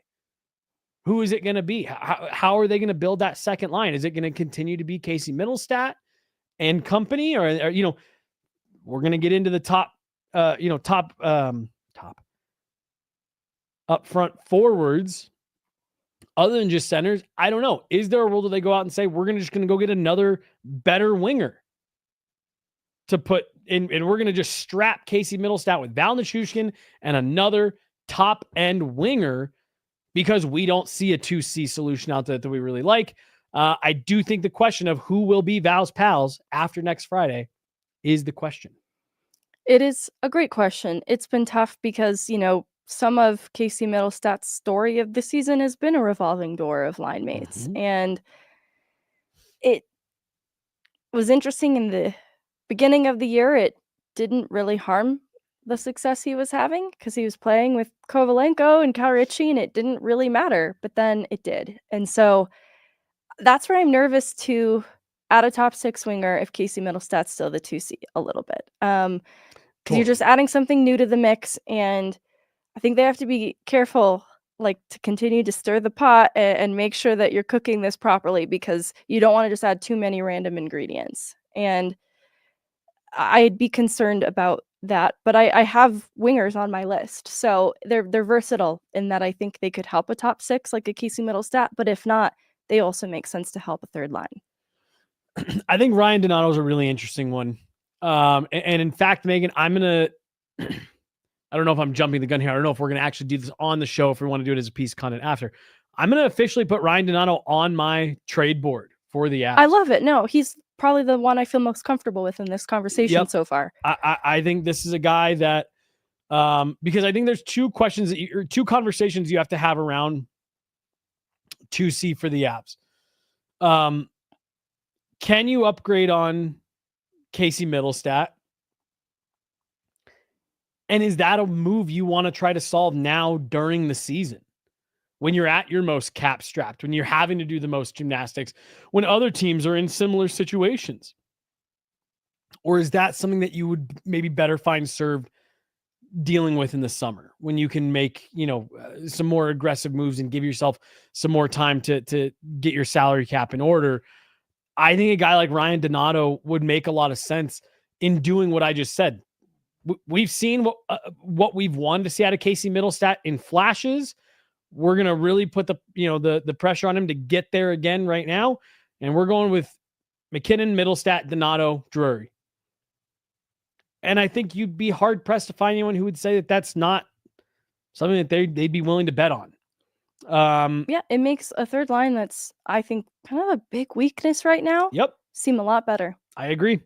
Speaker 1: Who is it going to be? How are they going to build that second line? Is it going to continue to be Casey Middlestat and company, or we're going to get into the top up front forwards other than just centers? I don't know. Is there a role that they go out and say, we're just going to go get another better winger to put in, and we're going to just strap Casey Middlestat with Val Nichushkin and another top end winger because we don't see a 2C solution out there that we really like. I do think the question of who will be Val's Pals after next Friday is the question.
Speaker 3: It is a great question. It's been tough because, some of Casey Middlestat's story of the season has been a revolving door of line mates. And it was interesting in the beginning of the year. It didn't really harm the success he was having because he was playing with Kovalenko and Cal Ritchie, and it didn't really matter. But then it did. And so that's where I'm nervous to add a top 6 winger if Casey Middlestat's still the 2C a little bit. Because you're just adding something new to the mix, and I think they have to be careful like to continue to stir the pot and make sure that you're cooking this properly, because you don't want to just add too many random ingredients. And I'd be concerned about that, but I have wingers on my list, so they're versatile in that I think they could help a top six like a Casey Middlestat, but if not, they also make sense to help a third line.
Speaker 1: I think Ryan Donato is a really interesting one. And in fact, Megan, I'm gonna. I don't know if I'm jumping the gun here. I don't know if we're gonna actually do this on the show, if we want to do it as a piece of content after. I'm gonna officially put Ryan Donato on my trade board for the Avs.
Speaker 3: I love it. No, he's probably the one I feel most comfortable with in this conversation so far.
Speaker 1: I think this is a guy that, because I think there's two conversations you have to have around 2C for the Avs. Can you upgrade on Casey Middlestat? And is that a move you want to try to solve now during the season, when you're at your most cap strapped, when you're having to do the most gymnastics, when other teams are in similar situations? Or is that something that you would maybe better find served dealing with in the summer, when you can make, some more aggressive moves and give yourself some more time to get your salary cap in order? I think a guy like Ryan Donato would make a lot of sense in doing what I just said. We've seen what we've wanted to see out of Casey Middlestat in flashes. We're going to really put the pressure on him to get there again right now. And we're going with McKinnon, Middlestat, Donato, Drury. And I think you'd be hard pressed to find anyone who would say that that's not something that they'd be willing to bet on.
Speaker 3: Yeah, it makes a third line that's, I think, kind of a big weakness right now.
Speaker 1: Yep.
Speaker 3: Seem a lot better.
Speaker 1: I agree.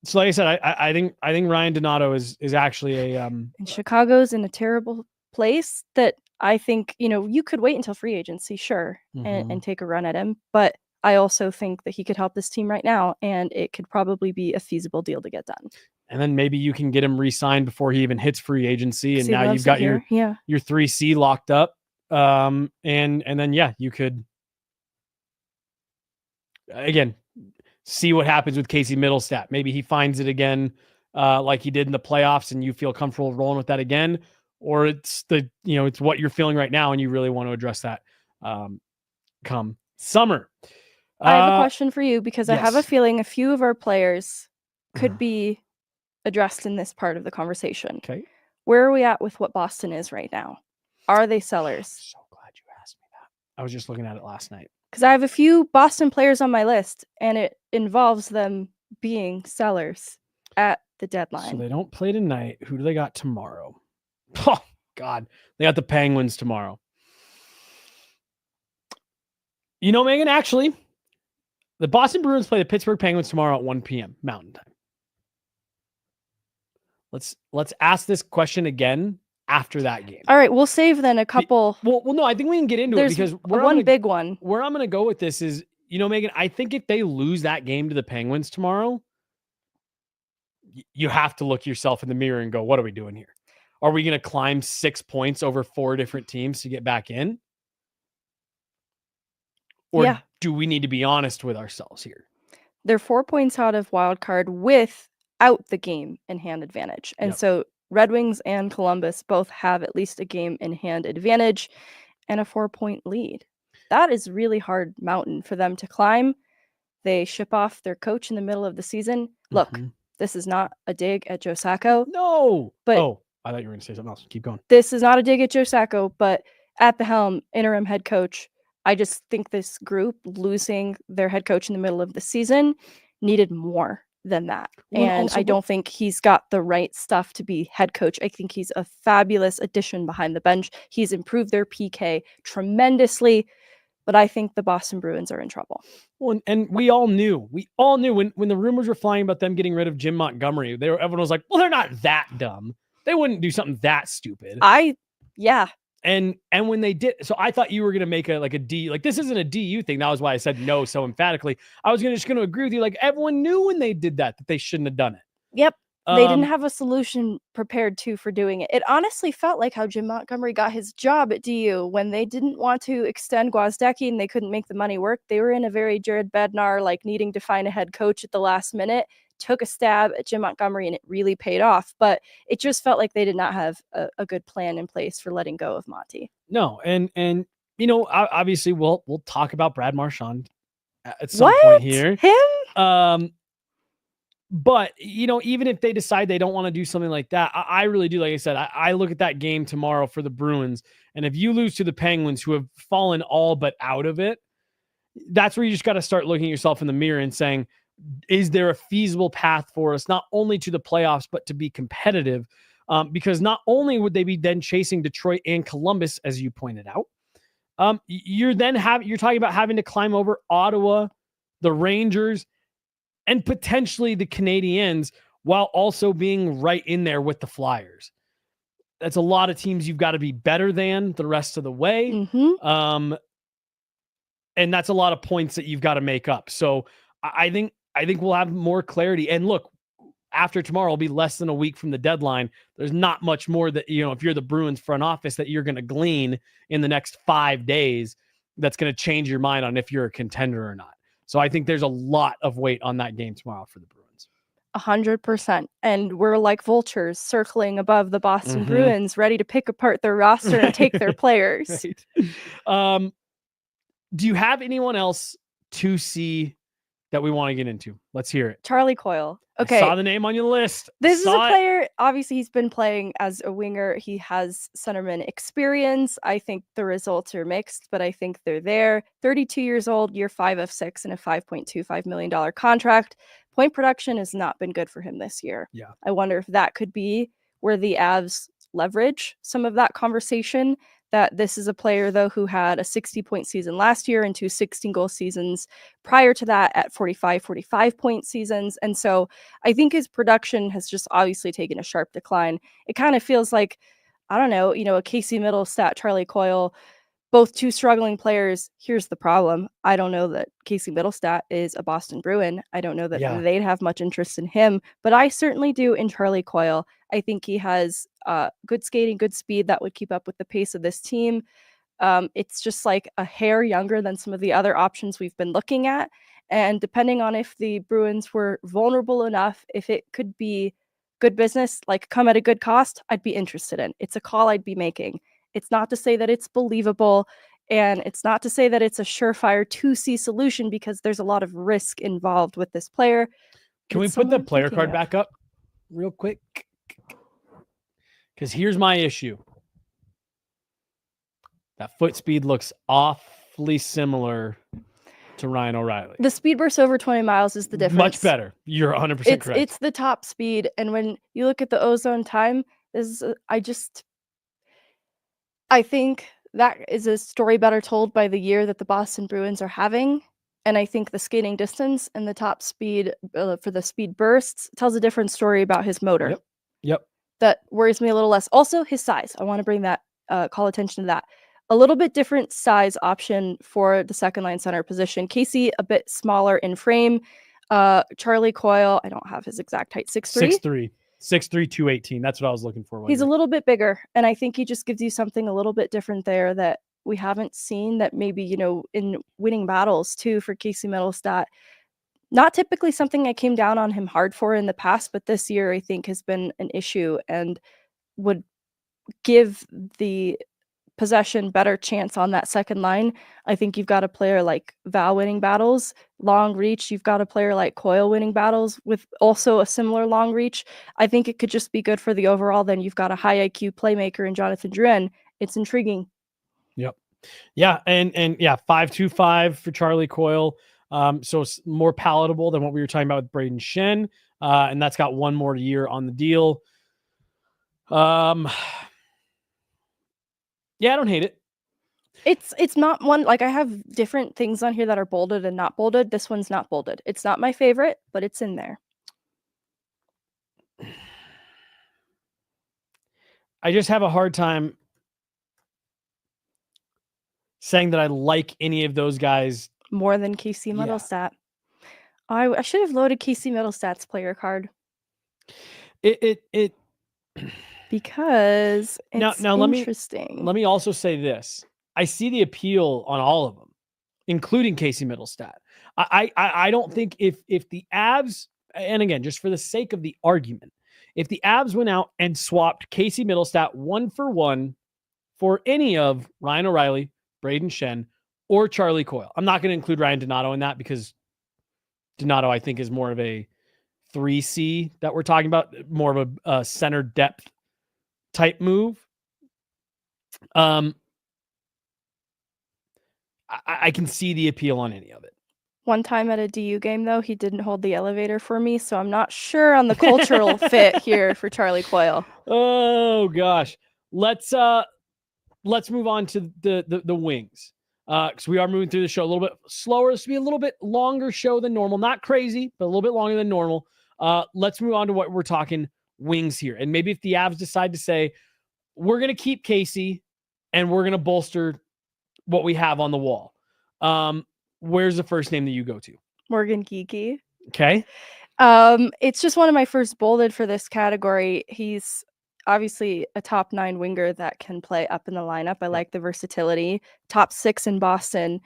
Speaker 1: So like I said, I think Ryan Donato is actually a
Speaker 3: and Chicago's in a terrible place that I think, you could wait until free agency, sure, and take a run at him. But I also think that he could help this team right now, and it could probably be a feasible deal to get done.
Speaker 1: And then maybe you can get him re-signed before he even hits free agency, and now you've got your 3C locked up. And then you could again see what happens with Casey Middlestat. Maybe he finds it again, like he did in the playoffs, and you feel comfortable rolling with that again, or it's it's what you're feeling right now, and you really want to address that come summer.
Speaker 3: I have a question for you, because
Speaker 1: yes.
Speaker 3: I have a feeling a few of our players could be addressed in this part of the conversation.
Speaker 1: Okay.
Speaker 3: Where are we at with what Boston is right now? Are they sellers?
Speaker 1: So glad you asked me that. I was just looking at it last night.
Speaker 3: Because I have a few Boston players on my list, and it involves them being sellers at the deadline.
Speaker 1: So they don't play tonight. Who do they got tomorrow? Oh, God. They got the Penguins tomorrow. Megan, actually, the Boston Bruins play the Pittsburgh Penguins tomorrow at 1 p.m. Mountain Time. Let's ask this question again after that game.
Speaker 3: All right, we'll save then a couple.
Speaker 1: Well, no, I think we can get into it, because
Speaker 3: big one.
Speaker 1: Where I'm going to go with this is, Megan, I think if they lose that game to the Penguins tomorrow, you have to look yourself in the mirror and go, what are we doing here? Are we going to climb 6 points over 4 different teams to get back in? Or do we need to be honest with ourselves here?
Speaker 3: They're 4 points out of wild card without the game in hand advantage. And so Red Wings and Columbus both have at least a game in hand advantage and a 4-point lead. That is really hard mountain for them to climb. They ship off their coach in the middle of the season. Look, this is not a dig at Joe Sacco.
Speaker 1: No.
Speaker 3: But
Speaker 1: I thought you were going to say something else. Keep going.
Speaker 3: This is not a dig at Joe Sacco, but at the helm, interim head coach. I just think this group, losing their head coach in the middle of the season, needed more than that. And I don't think he's got the right stuff to be head coach. I think he's a fabulous addition behind the bench. He's improved their PK tremendously, but I think the Boston Bruins are in trouble.
Speaker 1: Well, and we all knew when the rumors were flying about them getting rid of Jim Montgomery, everyone was like, well, they're not that dumb. They wouldn't do something that stupid. And when they did, so I thought you were going to make a D, like this isn't a DU thing. That was why I said no so emphatically. I was just going to agree with you. Like everyone knew when they did that they shouldn't have done it.
Speaker 3: Yep. They didn't have a solution prepared for doing it. It honestly felt like how Jim Montgomery got his job at DU when they didn't want to extend Gwozdecki and they couldn't make the money work. They were in a very Jared Bednar, like needing to find a head coach at the last minute. took a stab at Jim Montgomery and it really paid off. But it just felt like they did not have a good plan in place for letting go of Monty.
Speaker 1: No, and obviously we'll talk about Brad Marchand at some point here.
Speaker 3: Him?
Speaker 1: But, even if they decide they don't want to do something like that, I really do. Like I said, I look at that game tomorrow for the Bruins. And if you lose to the Penguins, who have fallen all but out of it, that's where you just got to start looking at yourself in the mirror and saying, is there a feasible path for us, not only to the playoffs, but to be competitive? Because not only would they be then chasing Detroit and Columbus, as you pointed out, you're talking about having to climb over Ottawa, the Rangers, and potentially the Canadiens, while also being right in there with the Flyers. That's a lot of teams you've got to be better than the rest of the way.
Speaker 3: Mm-hmm.
Speaker 1: And that's a lot of points that you've got to make up. So I think we'll have more clarity. And look, after tomorrow, it'll be less than a week from the deadline. There's not much more that, if you're the Bruins front office, that you're going to glean in the next 5 days that's going to change your mind on if you're a contender or not. So I think there's a lot of weight on that game tomorrow for the Bruins.
Speaker 3: 100%. And we're like vultures circling above the Boston Bruins, ready to pick apart their roster and take their players.
Speaker 1: Right. Do you have anyone else to see that we want to get into? Let's hear it.
Speaker 3: Charlie Coyle. Okay.
Speaker 1: I saw the name on your list.
Speaker 3: This is a player, obviously he's been playing as a winger. He has centerman experience. I think the results are mixed, but I think they're there. 32 years old, year 5 of 6 in a $5.25 million contract. Point production has not been good for him this year.
Speaker 1: Yeah.
Speaker 3: I wonder if that could be where the Avs leverage some of that conversation. That this is a player, though, who had a 60-point season last year and 2 16-goal seasons prior to that at 45-point seasons. And so I think his production has just obviously taken a sharp decline. It kind of feels like, I don't know, a Casey Middlestat, Charlie Coyle, both two struggling players. Here's the problem. I don't know that Casey Middlestat is a Boston Bruin. I don't know that they'd have much interest in him, but I certainly do in Charlie Coyle. I think he has good skating, good speed that would keep up with the pace of this team. It's just like a hair younger than some of the other options we've been looking at. And depending on if the Bruins were vulnerable enough, if it could be good business, like come at a good cost, I'd be interested in. It's a call I'd be making. It's not to say that it's believable, and it's not to say that it's a surefire 2C solution, because there's a lot of risk involved with this player.
Speaker 1: Can we put the player card back up real quick? Because here's my issue. That foot speed looks awfully similar to Ryan O'Reilly.
Speaker 3: The speed burst over 20 miles is the difference.
Speaker 1: Much better. You're 100% correct.
Speaker 3: It's the top speed. And when you look at the ozone time, I think that is a story better told by the year that the Boston Bruins are having. And I think the skating distance and the top speed for the speed bursts tells a different story about his motor.
Speaker 1: Yep.
Speaker 3: That worries me a little less. Also, his size. I want to bring that, call attention to that. A little bit different size option for the second line center position. Casey, a bit smaller in frame. Charlie Coyle, I don't have his exact height, 6'3".
Speaker 1: 6'3", 218. That's what I was looking for.
Speaker 3: He's a little bit bigger, and I think he just gives you something a little bit different there that we haven't seen, that maybe, in winning battles too for Casey Middlestat. Not typically something I came down on him hard for in the past, but this year I think has been an issue and would give the possession better chance on that second line. I think you've got a player like Val winning battles, long reach. You've got a player like Coyle winning battles with also a similar long reach. I think it could just be good for the overall. Then you've got a high IQ playmaker in Jonathan Drouin. It's intriguing.
Speaker 1: Yep. Yeah. And 5.25 for Charlie Coyle. So it's more palatable than what we were talking about with Braden Shen. And that's got one more year on the deal. Yeah, I don't hate it.
Speaker 3: It's not one, like I have different things on here that are bolded and not bolded. This one's not bolded. It's not my favorite, but it's in there.
Speaker 1: I just have a hard time saying that I like any of those guys
Speaker 3: more than Casey Middlestat. Yeah. I should have loaded Casey Middlestat's player card. Because it's
Speaker 1: now
Speaker 3: interesting.
Speaker 1: Let me also say this. I see the appeal on all of them, including Casey Middlestat. I don't think if the Avs, and again, just for the sake of the argument, if the Avs went out and swapped Casey Middlestat 1-for-1 for any of Ryan O'Reilly, Braden Shen, or Charlie Coyle. I'm not going to include Ryan Donato in that because Donato, I think, is more of a 3C that we're talking about, more of a center depth type move. I can see the appeal on any of it.
Speaker 3: One time at a DU game, though, he didn't hold the elevator for me, so I'm not sure on the cultural fit here for Charlie Coyle.
Speaker 1: Oh gosh, let's move on to the wings, because we are moving through the show a little bit slower. This will be a little bit longer show than normal, not crazy, but a little bit longer than normal. Let's move on to what we're talking wings here, and maybe if the Avs decide to say we're going to keep Casey and we're going to bolster what we have on the wall. Where's the first name that you go to?
Speaker 3: Morgan Geekie.
Speaker 1: Okay.
Speaker 3: It's just one of my first bolded for this category. He's obviously a top 9 winger that can play up in the lineup. I like the versatility. Top 6 in Boston.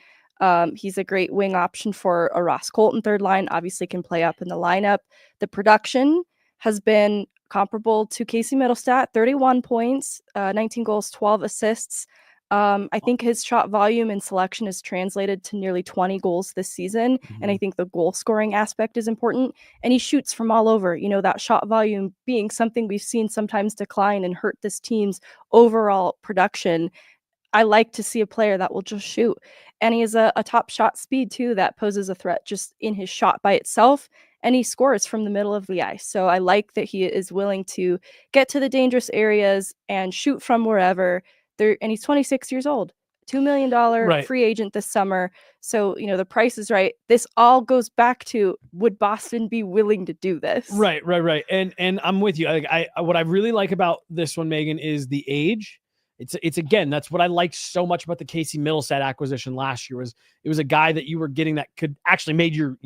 Speaker 3: He's a great wing option for a Ross Colton third line. Obviously can play up in the lineup. The production has been comparable to Casey Middlestat, 31 points, 19 goals, 12 assists. I think his shot volume and selection is translated to nearly 20 goals this season. And I think the goal scoring aspect is important. And he shoots from all over. You know, that shot volume being something we've seen sometimes decline and hurt this team's overall production. I like to see a player that will just shoot. And he has a top shot speed too that poses a threat just in his shot by itself. And he scores from the middle of the ice. So I like that he is willing to get to the dangerous areas and shoot from wherever. And he's 26 years old, $2 million free agent this summer. So, you know, the price is right. This all goes back to, would Boston be willing to do this?
Speaker 1: Right. And I'm with you. What I really like about this one, Megan, is the age. It's again, that's what I liked so much about the Casey Middlestat acquisition last year. Was it was a guy that you were getting that could actually made your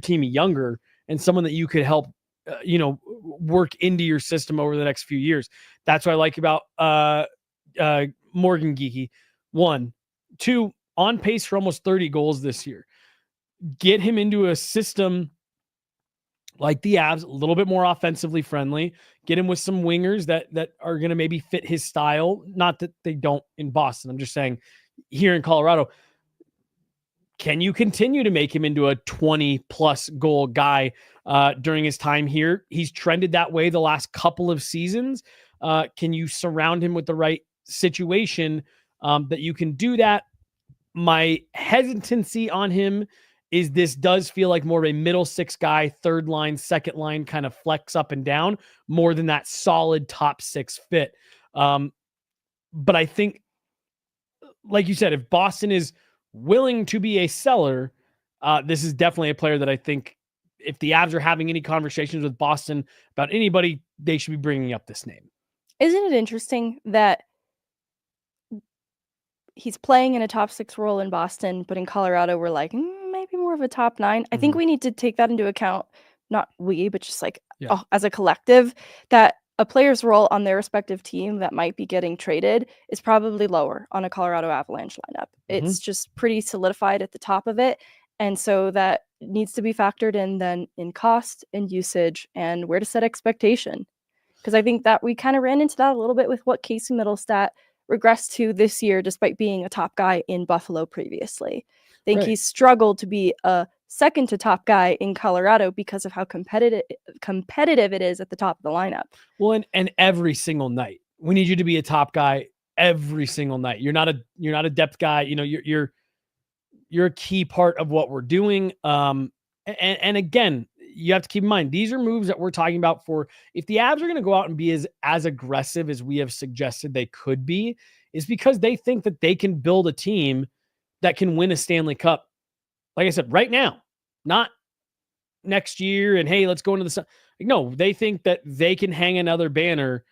Speaker 1: team younger and someone that you could help, work into your system over the next few years. That's what I like about Morgan Geekie. 1, 2, on pace for almost 30 goals this year. Get him into a system like the Avs, a little bit more offensively friendly. Get him with some wingers that are going to maybe fit his style. Not that they don't in Boston. I'm just saying here in Colorado, can you continue to make him into a 20-plus goal guy during his time here? He's trended that way the last couple of seasons. Can you surround him with the right situation that you can do that? My hesitancy on him is this does feel like more of a middle 6 guy, third line, second line kind of flex up and down more than that solid top 6 fit. But I think, like you said, if Boston is willing to be a seller, this is definitely a player that I think if the Avs are having any conversations with Boston about anybody, they should be bringing up this name.
Speaker 3: Isn't it interesting that he's playing in a top 6 role in Boston, but in Colorado, we're like, maybe more of a top 9. I think we need to take that into account. Not we, but just like as a collective, that a player's role on their respective team that might be getting traded is probably lower on a Colorado Avalanche lineup. It's just pretty solidified at the top of it. And so that needs to be factored in then in cost and usage and where to set expectation. Because I think that we kind of ran into that a little bit with what Casey Middlestat regressed to this year, despite being a top guy in Buffalo previously. I think he's struggled to be a second to top guy in Colorado because of how competitive it is at the top of the lineup.
Speaker 1: Well, and every single night, we need you to be a top guy every single night. You're not a depth guy. You know, you're a key part of what we're doing. And again, you have to keep in mind, these are moves that we're talking about for if the Avs are going to go out and be as aggressive as we have suggested they could be, is because they think that they can build a team that can win a Stanley Cup. Like I said, right now, not next year. And hey, let's go into the sun. Like, no, they think that they can hang another banner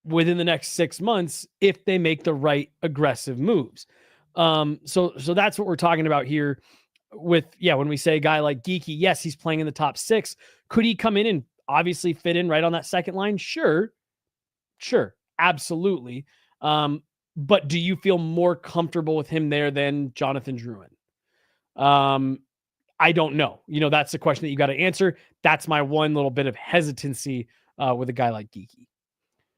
Speaker 1: within the next 6 months if they make the right aggressive moves. So that's what we're talking about here with, when we say a guy like Geekie, yes, he's playing in the top 6. Could he come in and obviously fit in right on that second line? Sure. Absolutely. But do you feel more comfortable with him there than Jonathan Drouin? I don't know. That's the question that you got to answer. That's my one little bit of hesitancy with a guy like Geekie.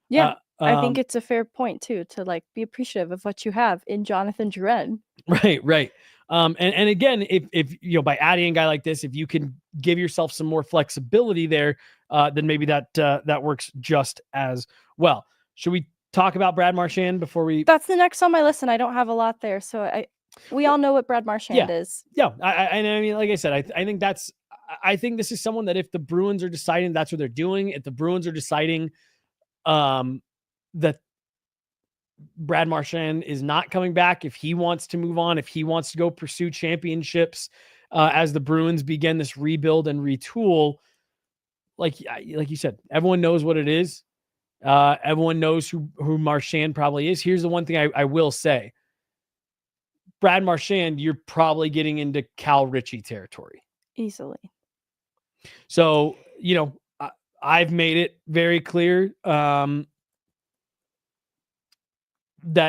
Speaker 3: Yeah, I think it's a fair point too, to like be appreciative of what you have in Jonathan Drouin.
Speaker 1: Right. And again, if by adding a guy like this, if you can give yourself some more flexibility there, then maybe that works just as well. Should we talk about Brad Marchand before we?
Speaker 3: That's the next on my list, and I don't have a lot there, so we all know what Brad Marchand is.
Speaker 1: Yeah. I mean, like I said, I think this is someone that if the Bruins are deciding that's what they're doing, if the Bruins are deciding that Brad Marchand is not coming back, if he wants to move on, if he wants to go pursue championships as the Bruins begin this rebuild and retool, like you said, everyone knows what it is. Everyone knows who Marchand probably is. Here's the one thing I will say. Brad Marchand, you're probably getting into Cal Ritchie territory.
Speaker 3: Easily.
Speaker 1: So, I've made it very clear that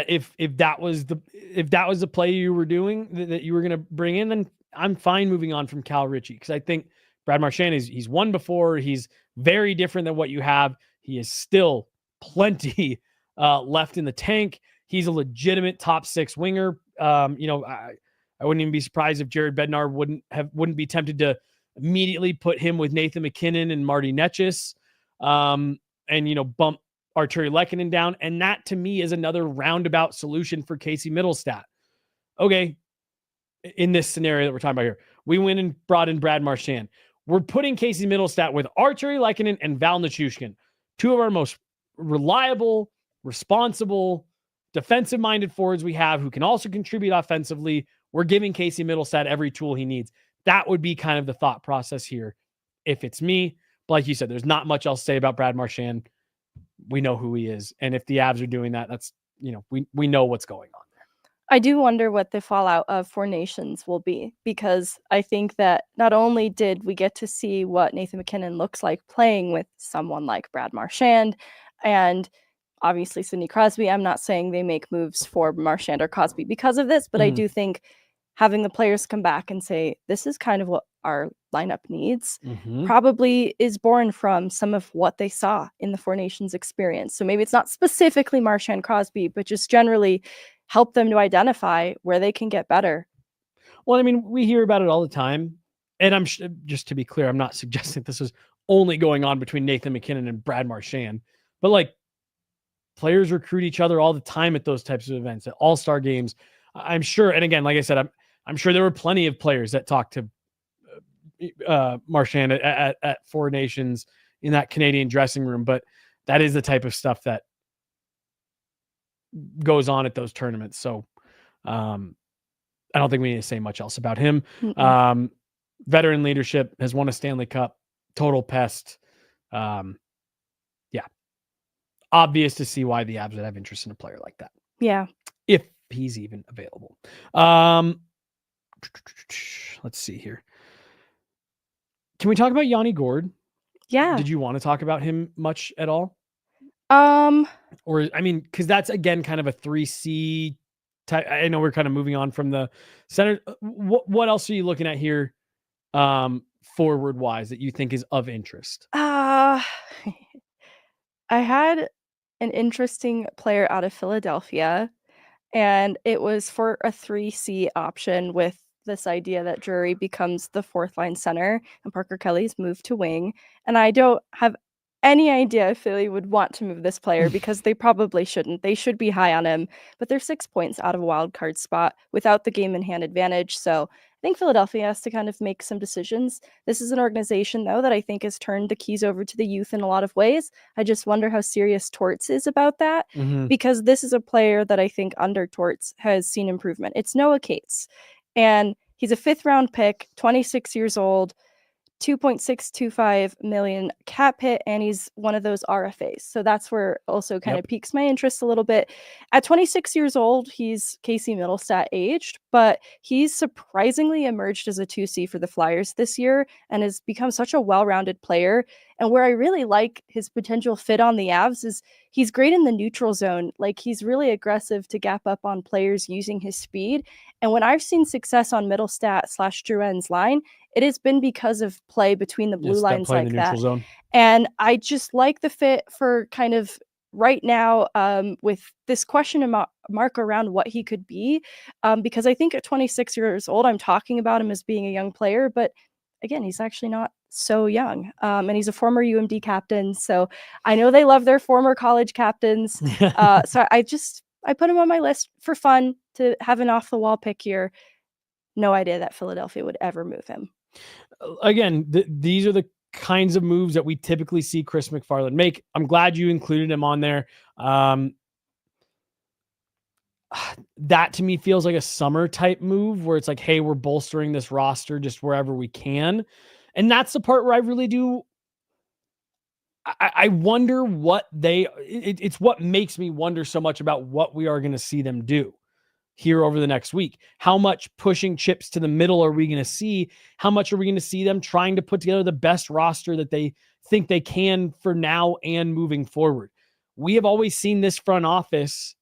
Speaker 1: if that was the play you were doing that you were going to bring in, then I'm fine moving on from Cal Ritchie, because I think Brad Marchand he's won before. He's very different than what you have. He is still plenty left in the tank. He's a legitimate top 6 winger. I wouldn't even be surprised if Jared Bednar wouldn't be tempted to immediately put him with Nathan McKinnon and Marty Netchis, and bump Arturi Lehkonen down. And that to me is another roundabout solution for Casey Middlestat. Okay, in this scenario that we're talking about here, we went and brought in Brad Marchand. We're putting Casey Middlestat with Arturi Lehkonen and Val Nichushkin, 2 of our most reliable, responsible, defensive-minded forwards we have, who can also contribute offensively. We're giving Casey Middlestat every tool he needs. That would be kind of the thought process here if it's me. But like you said, there's not much else to say about Brad Marchand. We know who he is. And if the Avs are doing that, that's, we know what's going on there.
Speaker 3: I do wonder what the fallout of Four Nations will be, because I think that not only did we get to see what Nathan McKinnon looks like playing with someone like Brad Marchand and obviously Sidney Crosby. I'm not saying they make moves for Marchand or Crosby because of this, but I do think having the players come back and say, this is kind of what our lineup needs, probably is born from some of what they saw in the Four Nations experience. So maybe it's not specifically Marchand Crosby, but just generally help them to identify where they can get better.
Speaker 1: Well, I mean, we hear about it all the time. And just to be clear, I'm not suggesting this is only going on between Nathan McKinnon and Brad Marchand, but like, players recruit each other all the time at those types of events, at all-star games. I'm sure. And again, like I said, I'm sure there were plenty of players that talked to Marchand at Four Nations in that Canadian dressing room. But that is the type of stuff that goes on at those tournaments. So I don't think we need to say much else about him. Veteran leadership, has won a Stanley Cup, total pest. Obvious to see why the Avs would have interest in a player like that.
Speaker 3: Yeah.
Speaker 1: If he's even available. Let's see here. Can we talk about Yanni Gourde?
Speaker 3: Yeah.
Speaker 1: Did you want to talk about him much at all?
Speaker 3: Or,
Speaker 1: I mean, because that's, again, kind of a 3C type. I know we're kind of moving on from the center. What else are you looking at here forward-wise that you think is of interest?
Speaker 3: I had an interesting player out of Philadelphia, and it was for a 3C option with this idea that Drury becomes the 4th line center and Parker Kelly's moved to wing. And I don't have any idea if Philly would want to move this player, because they probably shouldn't. They should be high on him, but they're 6 points out of a wild card spot without the game in hand advantage. So I think Philadelphia has to kind of make some decisions. This is an organization, though, that I think has turned the keys over to the youth in a lot of ways. I just wonder how serious Torts is about that, because this is a player that I think under Torts has seen improvement. It's Noah Cates, and he's a 5th round pick, 26 years old, $2.625 million cap hit, and he's one of those RFAs. So that's where also kind of piques my interest a little bit. At 26 years old, he's Casey Middlestat aged, but he's surprisingly emerged as a 2C for the Flyers this year and has become such a well-rounded player. And where I really like his potential fit on the Avs is he's great in the neutral zone. Like, he's really aggressive to gap up on players using his speed. And when I've seen success on Middlestat/Drouin's line, it has been because of play between the blue lines
Speaker 1: play in
Speaker 3: like
Speaker 1: the
Speaker 3: that.
Speaker 1: neutral zone.
Speaker 3: And I just like the fit for kind of right now, with this question mark around what he could be, because I think at 26 years old, I'm talking about him as being a young player, but again, he's actually not so young, and he's a former UMD captain, so I know they love their former college captains. So I put him on my list for fun to have an off the wall pick here. No idea that Philadelphia would ever move him.
Speaker 1: Again, these are the kinds of moves that we typically see Chris McFarland make. I'm glad you included him on there. That to me feels like a summer type move where it's like, hey, we're bolstering this roster just wherever we can. And that's the part where I really do. I wonder what it's what makes me wonder so much about what we are going to see them do here over the next week. How much pushing chips to the middle are we going to see? How much are we going to see them trying to put together the best roster that they think they can for now and moving forward? We have always seen this front office,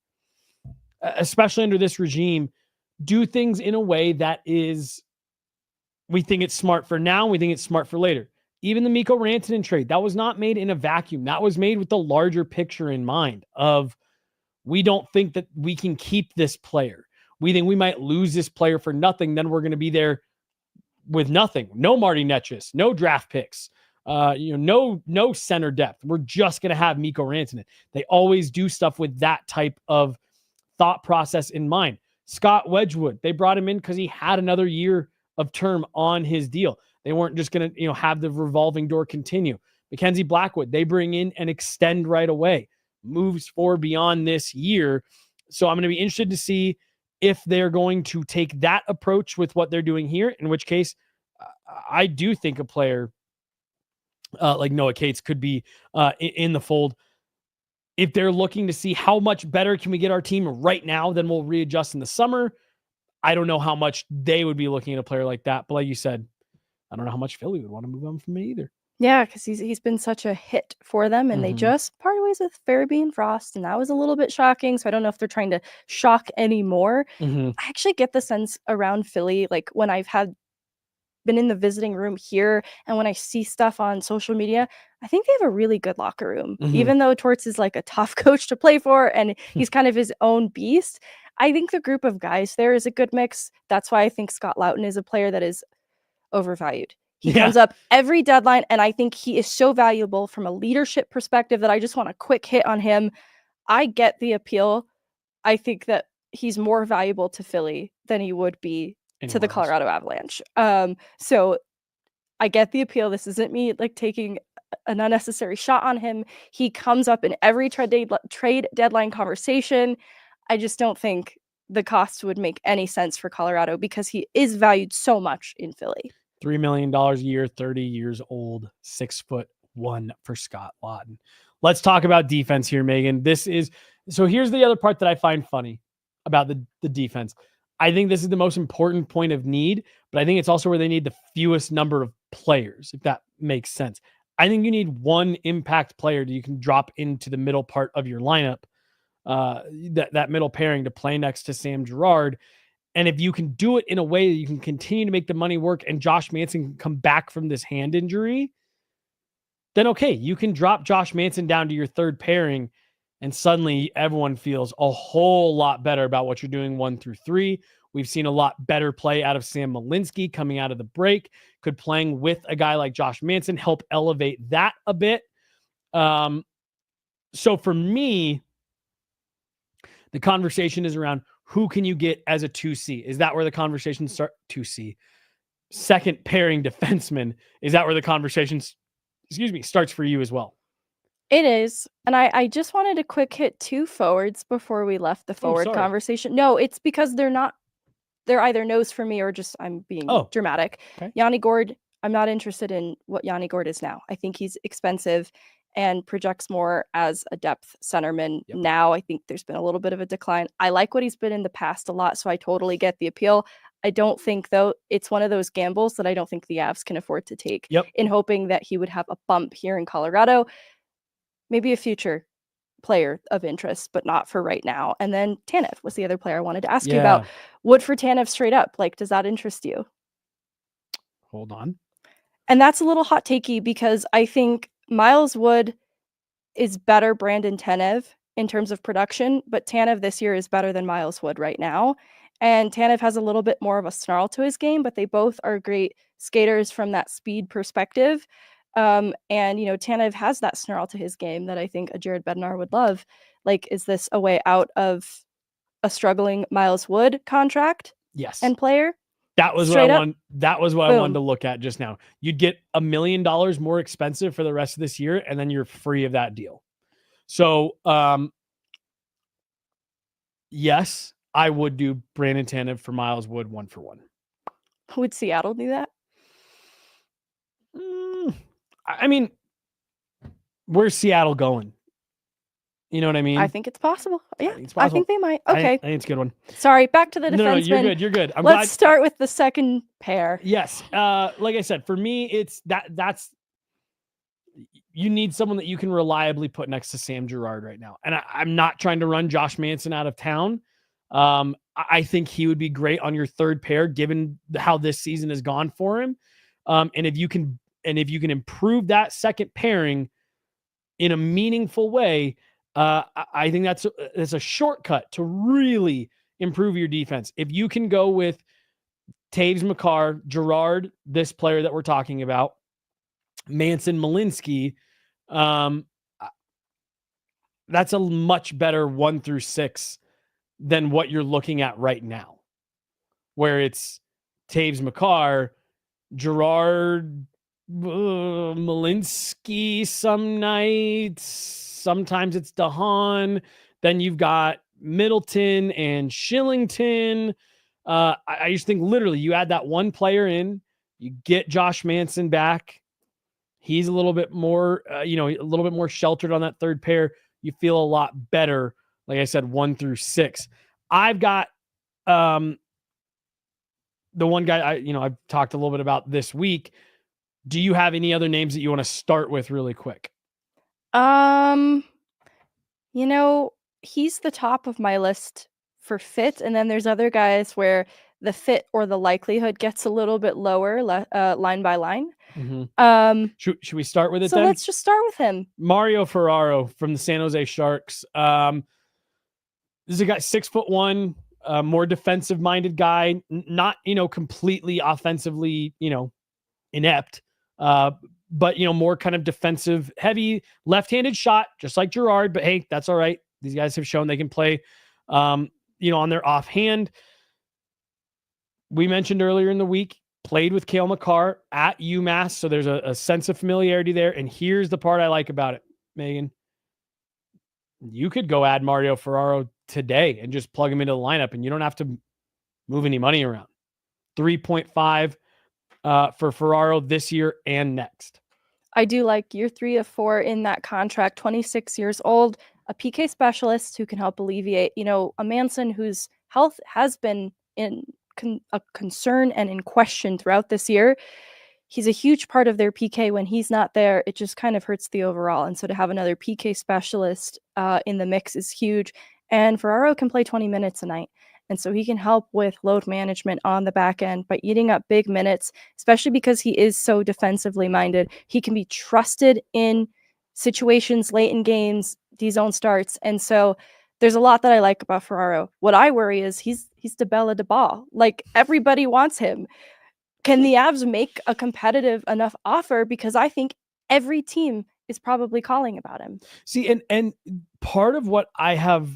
Speaker 1: especially under this regime, do things in a way that is, we think it's smart for now, we think it's smart for later. Even the Mikko Rantanen trade, that was not made in a vacuum. That was made with the larger picture in mind of, we don't think that we can keep this player. We think we might lose this player for nothing. Then we're going to be there with nothing. No Marty Netchis, no draft picks, no center depth. We're just going to have Mikko Rantanen. They always do stuff with that type of thought process in mind. Scott Wedgwood, they brought him in because he had another year of term on his deal. They weren't just going to, have the revolving door continue. Mackenzie Blackwood, they bring in and extend right away. Moves for beyond this year. So I'm going to be interested to see if they're going to take that approach with what they're doing here, in which case I do think a player like Noah Cates could be in the fold. If they're looking to see how much better can we get our team right now, then we'll readjust in the summer. I don't know how much they would be looking at a player like that. But like you said, I don't know how much Philly would want to move on from me either.
Speaker 3: Yeah, because he's been such a hit for them, and they just parted ways with Farabee and Frost, and that was a little bit shocking. So I don't know if they're trying to shock anymore. I actually get the sense around Philly, like when I've been in the visiting room here, and when I see stuff on social media, I think they have a really good locker room. Even though Torts is like a tough coach to play for, and he's kind of his own beast, I think the group of guys there is a good mix. That's why I think Scott Loughton is a player that is overvalued. He comes up every deadline, and I think he is so valuable from a leadership perspective that I just want a quick hit on him. I get the appeal. I think that he's more valuable to Philly than he would be to the Colorado Avalanche. So I get the appeal. This isn't me like taking an unnecessary shot on him. He comes up in every trade deadline conversation. I just don't think the cost would make any sense for Colorado because he is valued so much in Philly.
Speaker 1: $3 million a year, 30 years old, 6'1" for Scott Loughton. Let's talk about defense here, Megan. So here's the other part that I find funny about the defense. I think this is the most important point of need, but I think it's also where they need the fewest number of players, if that makes sense. I think you need one impact player that you can drop into the middle part of your lineup, that middle pairing to play next to Sam Girard. And if you can do it in a way that you can continue to make the money work and Josh Manson can come back from this hand injury, then okay, you can drop Josh Manson down to your third pairing and suddenly everyone feels a whole lot better about what you're doing 1 through 3. We've seen a lot better play out of Sam Malinsky coming out of the break. Could playing with a guy like Josh Manson help elevate that a bit? So for me, the conversation is around who can you get as a 2C? Is that where the conversation starts? 2C. Second pairing defenseman. Is that where the conversation starts for you as well?
Speaker 3: It is. And I just wanted a quick hit 2 forwards before we left the forward conversation. No, it's because they're either no's for me or just I'm being dramatic.
Speaker 1: Okay.
Speaker 3: Yanni Gourde, I'm not interested in what Yanni Gourde is now. I think he's expensive and projects more as a depth centerman. Now I think there's been a little bit of a decline. I like what he's been in the past a lot, so I totally get the appeal. I don't think, though, it's one of those gambles that I don't think the Avs can afford to take in hoping that he would have a bump here in Colorado. Maybe a future player of interest, but not for right now. And then Tanev was the other player I wanted to ask you about. Wood for Tanev straight up. Like, does that interest you?
Speaker 1: Hold on.
Speaker 3: And that's a little hot takey because I think Miles Wood is better Brandon Tanev in terms of production, but Tanev this year is better than Miles Wood right now. And Tanev has a little bit more of a snarl to his game, but they both are great skaters from that speed perspective. And, Tanev has that snarl to his game that I think a Jared Bednar would love. Like, is this a way out of a struggling Miles Wood contract?
Speaker 1: Yes.
Speaker 3: And player?
Speaker 1: That was what I wanted. That was what I wanted to look at just now. You'd get $1 million more expensive for the rest of this year, and then you're free of that deal. So, yes, I would do Brandon Tanev for Miles Wood 1-for-1.
Speaker 3: Would Seattle do that?
Speaker 1: I mean, where's Seattle going? You know what I mean?
Speaker 3: I think it's possible. Yeah,
Speaker 1: it's possible.
Speaker 3: I think they might. Okay.
Speaker 1: I think it's a good one.
Speaker 3: Sorry, back to the defenseman.
Speaker 1: No, you're good. You're good.
Speaker 3: Let's start with the second pair.
Speaker 1: Yes. Like I said, for me, it's that's you need someone that you can reliably put next to Sam Girard right now. And I'm not trying to run Josh Manson out of town. I think he would be great on your third pair, given how this season has gone for him. And if you can improve that second pairing in a meaningful way, I think that's a shortcut to really improve your defense. If you can go with Taves, Makar, Girard, this player that we're talking about, Manson, Malinsky, that's a much better 1-6 than what you're looking at right now, where it's Taves, Makar, Girard, Malinsky some nights. Sometimes it's DeHaan. Then you've got Middleton and Shillington. I just think literally you add that one player in, you get Josh Manson back. He's a little bit more, a little bit more sheltered on that third pair. You feel a lot better. Like I said, 1-6. I've got the one guy I've talked a little bit about this week. Do you have any other names that you want to start with really quick?
Speaker 3: He's the top of my list for fit, and then there's other guys where the fit or the likelihood gets a little bit lower, line by line.
Speaker 1: Mm-hmm. Should we start with it then?
Speaker 3: So let's just start with him.
Speaker 1: Mario Ferraro from the San Jose Sharks. This is a guy 6'1", more defensive-minded guy, not completely offensively inept, but more kind of defensive heavy, left-handed shot, just like Girard. But hey, that's all right. These guys have shown they can play, on their offhand. We mentioned earlier in the week, played with Cale Makar at UMass, so there's a sense of familiarity there. And here's the part I like about it, Megan. You could go add Mario Ferraro today and just plug him into the lineup, and you don't have to move any money around. 3.5 for Ferraro this year and next.
Speaker 3: I do like year 3 of 4 in that contract, 26 years old, a PK specialist who can help alleviate, a Manson whose health has been in a concern and in question throughout this year. He's a huge part of their PK. When he's not there, it just kind of hurts the overall. And so to have another PK specialist in the mix is huge. And Ferraro can play 20 minutes a night. And so he can help with load management on the back end by eating up big minutes, especially because he is so defensively minded. He can be trusted in situations late in games, D-zone starts. And so there's a lot that I like about Ferraro. What I worry is he's DeBella DeBall. Like, everybody wants him. Can the Avs make a competitive enough offer? Because I think every team is probably calling about him.
Speaker 1: See, and part of what I have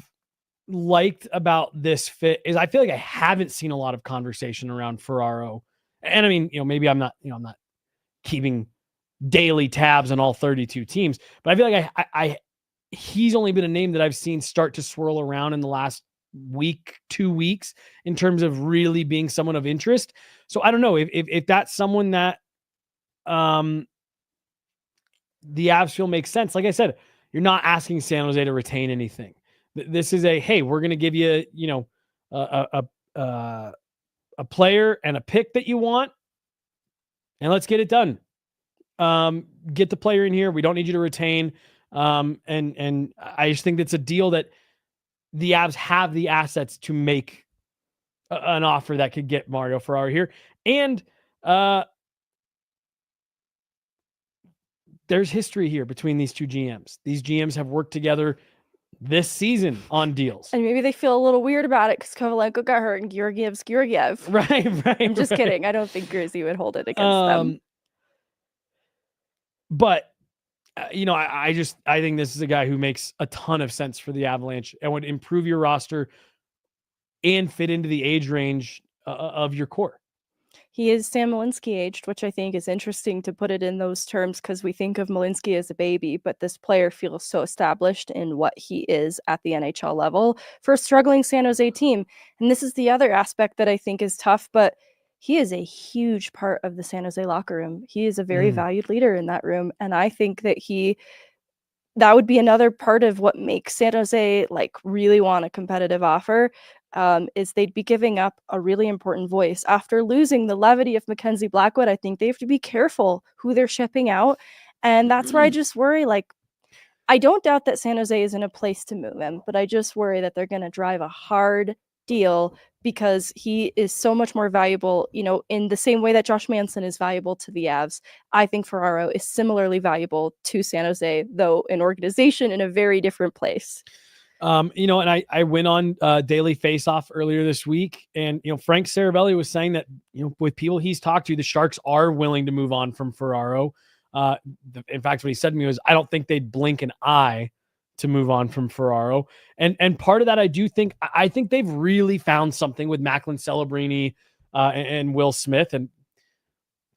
Speaker 1: liked about this fit is I feel like I haven't seen a lot of conversation around Ferraro. And I mean, maybe I'm not keeping daily tabs on all 32 teams, but I feel like he's only been a name that I've seen start to swirl around in the last week, 2 weeks, in terms of really being someone of interest. So I don't know if that's someone that the Avs feel makes sense. Like I said, you're not asking San Jose to retain anything. This is hey, we're going to give you, a a player and a pick that you want, and let's get it done. Get the player in here. We don't need you to retain. And I just think it's a deal that the Avs have the assets to make an offer that could get Mario Ferraro here. And there's history here between these two GMs. These GMs have worked together this season on deals.
Speaker 3: And maybe they feel a little weird about it because Kovalenko got hurt and Georgiev's Georgiev.
Speaker 1: Right.
Speaker 3: I'm just kidding. I don't think Grizzy would hold it against them.
Speaker 1: But, I think this is a guy who makes a ton of sense for the Avalanche and would improve your roster and fit into the age range of your core.
Speaker 3: He is Sam Malinsky aged, which I think is interesting to put it in those terms because we think of Malinsky as a baby, but this player feels so established in what he is at the NHL level for a struggling San Jose team. And this is the other aspect that I think is tough, but he is a huge part of the San Jose locker room. He is a very valued leader in that room. And I think that that would be another part of what makes San Jose really want a competitive offer. Is they'd be giving up a really important voice. After losing the levity of Mackenzie Blackwood, I think they have to be careful who they're shipping out. And that's where I just worry, I don't doubt that San Jose is in a place to move him, but I just worry that they're going to drive a hard deal because he is so much more valuable, in the same way that Josh Manson is valuable to the Avs. I think Ferraro is similarly valuable to San Jose, though an organization in a very different place.
Speaker 1: And I went on Daily Faceoff earlier this week, and Frank Saravelli was saying that with people he's talked to, the Sharks are willing to move on from Ferraro. In fact, what he said to me was, I don't think they'd blink an eye to move on from Ferraro. And part of that, I think they've really found something with Macklin Celebrini and Will Smith, and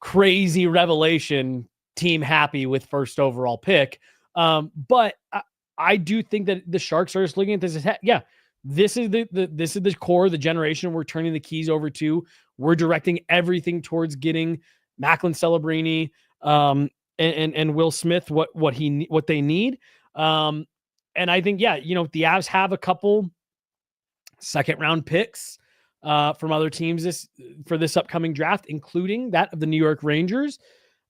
Speaker 1: crazy revelation team happy with first overall pick. But I do think that the Sharks are just looking at this as, yeah, this is the core, the generation we're turning the keys over to. We're directing everything towards getting Macklin Celebrini and Will Smith what they need. And I think, the Avs have a couple second round picks from other teams for this upcoming draft, including that of the New York Rangers.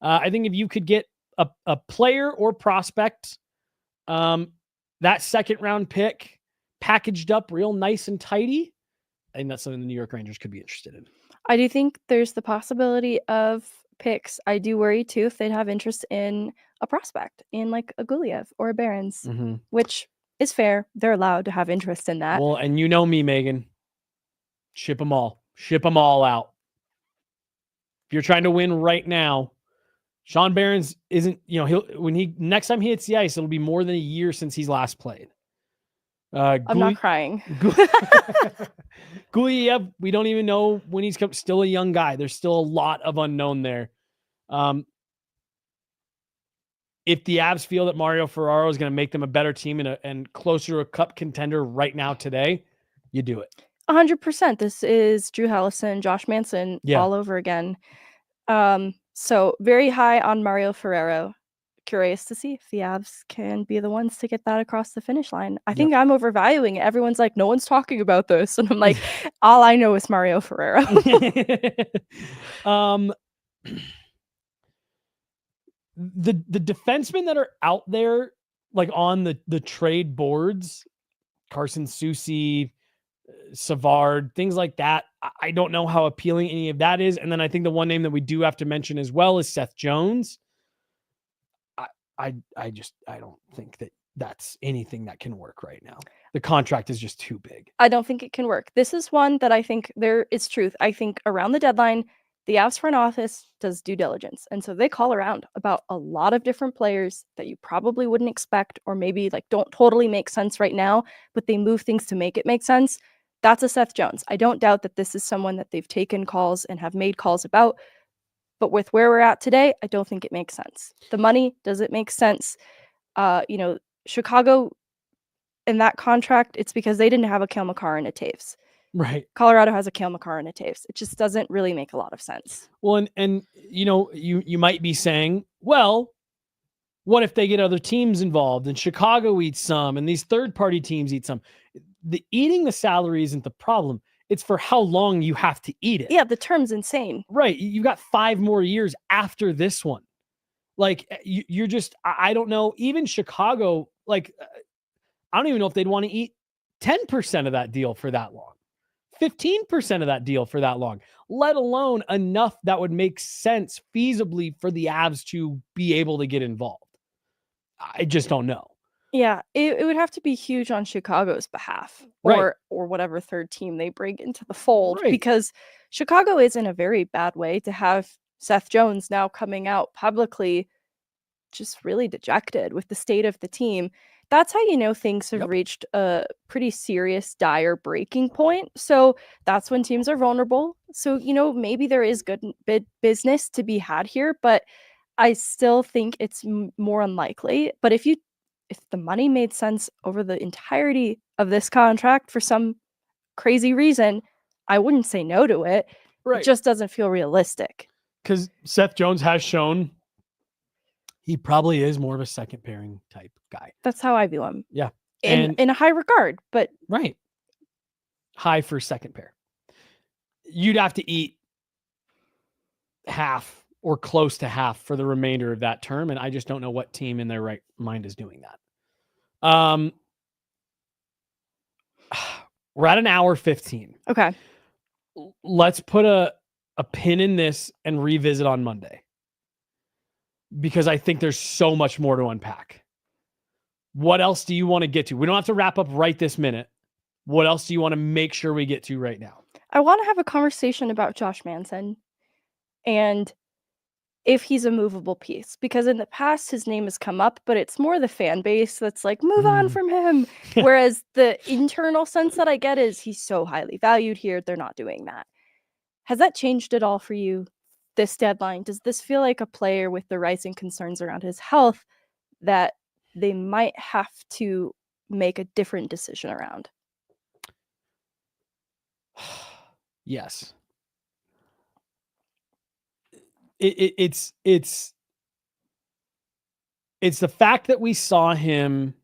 Speaker 1: I think if you could get a player or prospect, that second round pick packaged up real nice and tidy, I think that's something the New York Rangers could be interested in.
Speaker 3: I do think there's the possibility of picks. I do worry too if they'd have interest in a prospect in a Guliev or a Barons, which is fair. They're allowed to have interest in that.
Speaker 1: Well, and you know me, Megan, ship them all out. If you're trying to win right now, Sean Barons isn't, next time he hits the ice, it'll be more than a year since he's last played.
Speaker 3: I'm not crying.
Speaker 1: Guliev, we don't even know when he's still a young guy. There's still a lot of unknown there. If the Avs feel that Mario Ferraro is going to make them a better team and closer to a cup contender right now today, you do it.
Speaker 3: 100%. This is Drew Helleson, Josh Manson all over again. So very high on Mario Ferraro. Curious to see if the Avs can be the ones to get that across the finish line. I think I'm overvaluing it. Everyone's like, no one's talking about this. And I'm like, all I know is Mario Ferraro.
Speaker 1: The defensemen that are out there, on the trade boards, Carson Soucy, Savard, things like that, I don't know how appealing any of that is. And then I think the one name that we do have to mention as well is Seth Jones. I don't think that that's anything that can work right now. The contract is just too big.
Speaker 3: I don't think it can work. This is one that I think there is truth. I think around the deadline, the Avs front office does due diligence. And so they call around about a lot of different players that you probably wouldn't expect, or maybe don't totally make sense right now, but they move things to make it make sense. That's a Seth Jones. I don't doubt that this is someone that they've taken calls and have made calls about. But with where we're at today, I don't think it makes sense. The money, does it make sense? Chicago, in that contract, it's because they didn't have a Cale Makar and a Taves.
Speaker 1: Right.
Speaker 3: Colorado has a Cale Makar and a Taves. It just doesn't really make a lot of sense.
Speaker 1: Well, and you might be saying, well, what if they get other teams involved and Chicago eats some and these third-party teams eat some? The eating the salary isn't the problem. It's for how long you have to eat it.
Speaker 3: Yeah, the term's insane.
Speaker 1: Right. You got 5 more years after this one. Like you're just, I don't know. Even Chicago, like, I don't even know if they'd want to eat 10% of that deal for that long, 15% of that deal for that long, let alone enough that would make sense feasibly for the Avs to be able to get involved. I just don't know.
Speaker 3: Yeah, it would have to be huge on Chicago's behalf,
Speaker 1: Right.
Speaker 3: or whatever third team they bring into the fold,
Speaker 1: Right.
Speaker 3: because Chicago is in a very bad way to have Seth Jones now coming out publicly just really dejected with the state of the team. That's how you know things have
Speaker 1: Yep.
Speaker 3: reached a pretty serious, dire breaking point. So that's when teams are vulnerable. So, you know, maybe there is good business to be had here, but I still think it's more unlikely. But if the money made sense over the entirety of this contract for some crazy reason, I wouldn't say no to it.
Speaker 1: Right.
Speaker 3: It just doesn't feel realistic.
Speaker 1: Because Seth Jones has shown he probably is more of a second pairing type guy.
Speaker 3: That's how I view him.
Speaker 1: Yeah.
Speaker 3: In a high regard, but
Speaker 1: right. High for second pair. You'd have to eat half or close to half for the remainder of that term. And I just don't know what team in their right mind is doing that. We're at an hour 15.
Speaker 3: okay.
Speaker 1: Let's put a pin in this and revisit on Monday, because I think there's so much more to unpack. What else do you want to get to? We don't have to wrap up right this minute. What else do you want to make sure we get to right now?
Speaker 3: I want to have a conversation about Josh Manson and if he's a movable piece, because in the past his name has come up, but it's more the fan base that's like, move on from him. Whereas the internal sense that I get is he's so highly valued here. They're not doing that. Has that changed at all for you this deadline? Does this feel like a player with the rising concerns around his health that they might have to make a different decision around?
Speaker 1: Yes. It's the fact that we saw him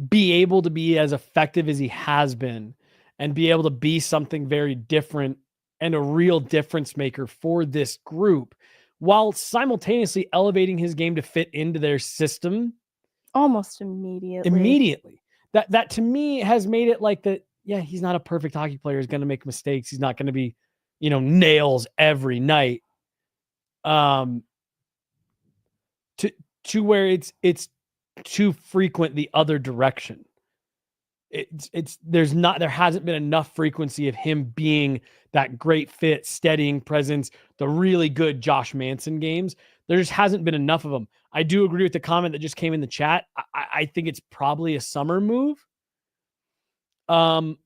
Speaker 1: be able to be as effective as he has been and be able to be something very different and a real difference maker for this group, while simultaneously elevating his game to fit into their system
Speaker 3: Almost immediately.
Speaker 1: That to me has made it like that. Yeah, he's not a perfect hockey player. He's going to make mistakes. He's not going to be, nails every night. To where it's too frequent the other direction. There hasn't been enough frequency of him being that great fit, steadying presence, the really good Josh Manson games. There just hasn't been enough of them. I do agree with the comment that just came in the chat. I think it's probably a summer move. But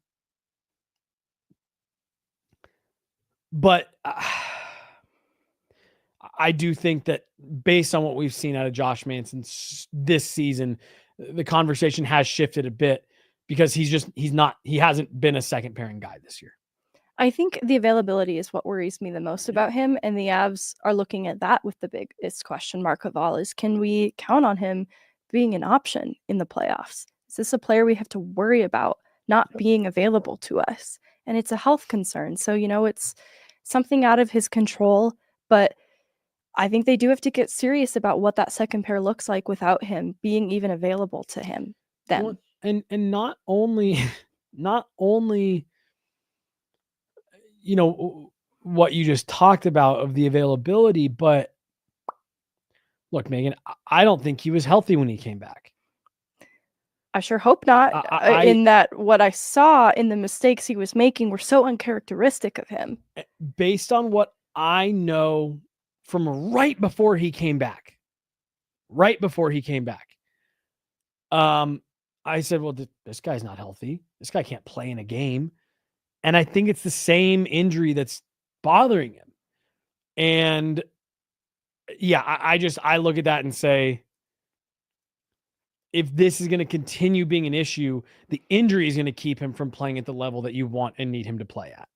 Speaker 1: I do think that based on what we've seen out of Josh Manson this season, the conversation has shifted a bit, because he hasn't been a second pairing guy this year.
Speaker 3: I think the availability is what worries me the most about him, and the Avs are looking at that with the biggest question mark of all is, can we count on him being an option in the playoffs? Is this a player we have to worry about not being available to us? And it's a health concern. So, it's something out of his control, but I think they do have to get serious about what that second pair looks like without him being even available to him then.
Speaker 1: Well, and not only what you just talked about of the availability, but look, Megan, I don't think he was healthy when he came back.
Speaker 3: I sure hope not. In that what I saw in the mistakes he was making were so uncharacteristic of him.
Speaker 1: Based on what I know from right before he came back, I said, well, this guy's not healthy. This guy can't play in a game. And I think it's the same injury that's bothering him. And yeah, I look at that and say, if this is going to continue being an issue, the injury is going to keep him from playing at the level that you want and need him to play at.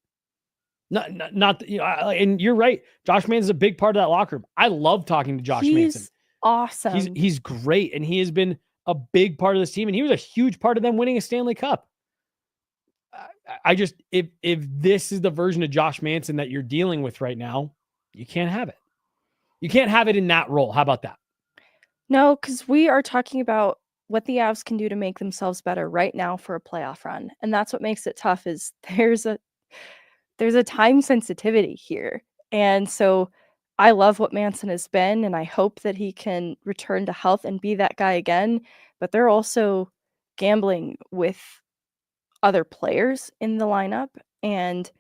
Speaker 1: Not and you're right. Josh Manson's a big part of that locker room. I love talking to Josh Manson.
Speaker 3: He's awesome.
Speaker 1: He's great, and he has been a big part of this team, and he was a huge part of them winning a Stanley Cup. I just, if this is the version of Josh Manson that you're dealing with right now, you can't have it. You can't have it in that role. How about that?
Speaker 3: No, because we are talking about what the Avs can do to make themselves better right now for a playoff run. And that's what makes it tough is there's a time sensitivity here. And so I love what Manson has been, and I hope that he can return to health and be that guy again. But they're also gambling with other players in the lineup, and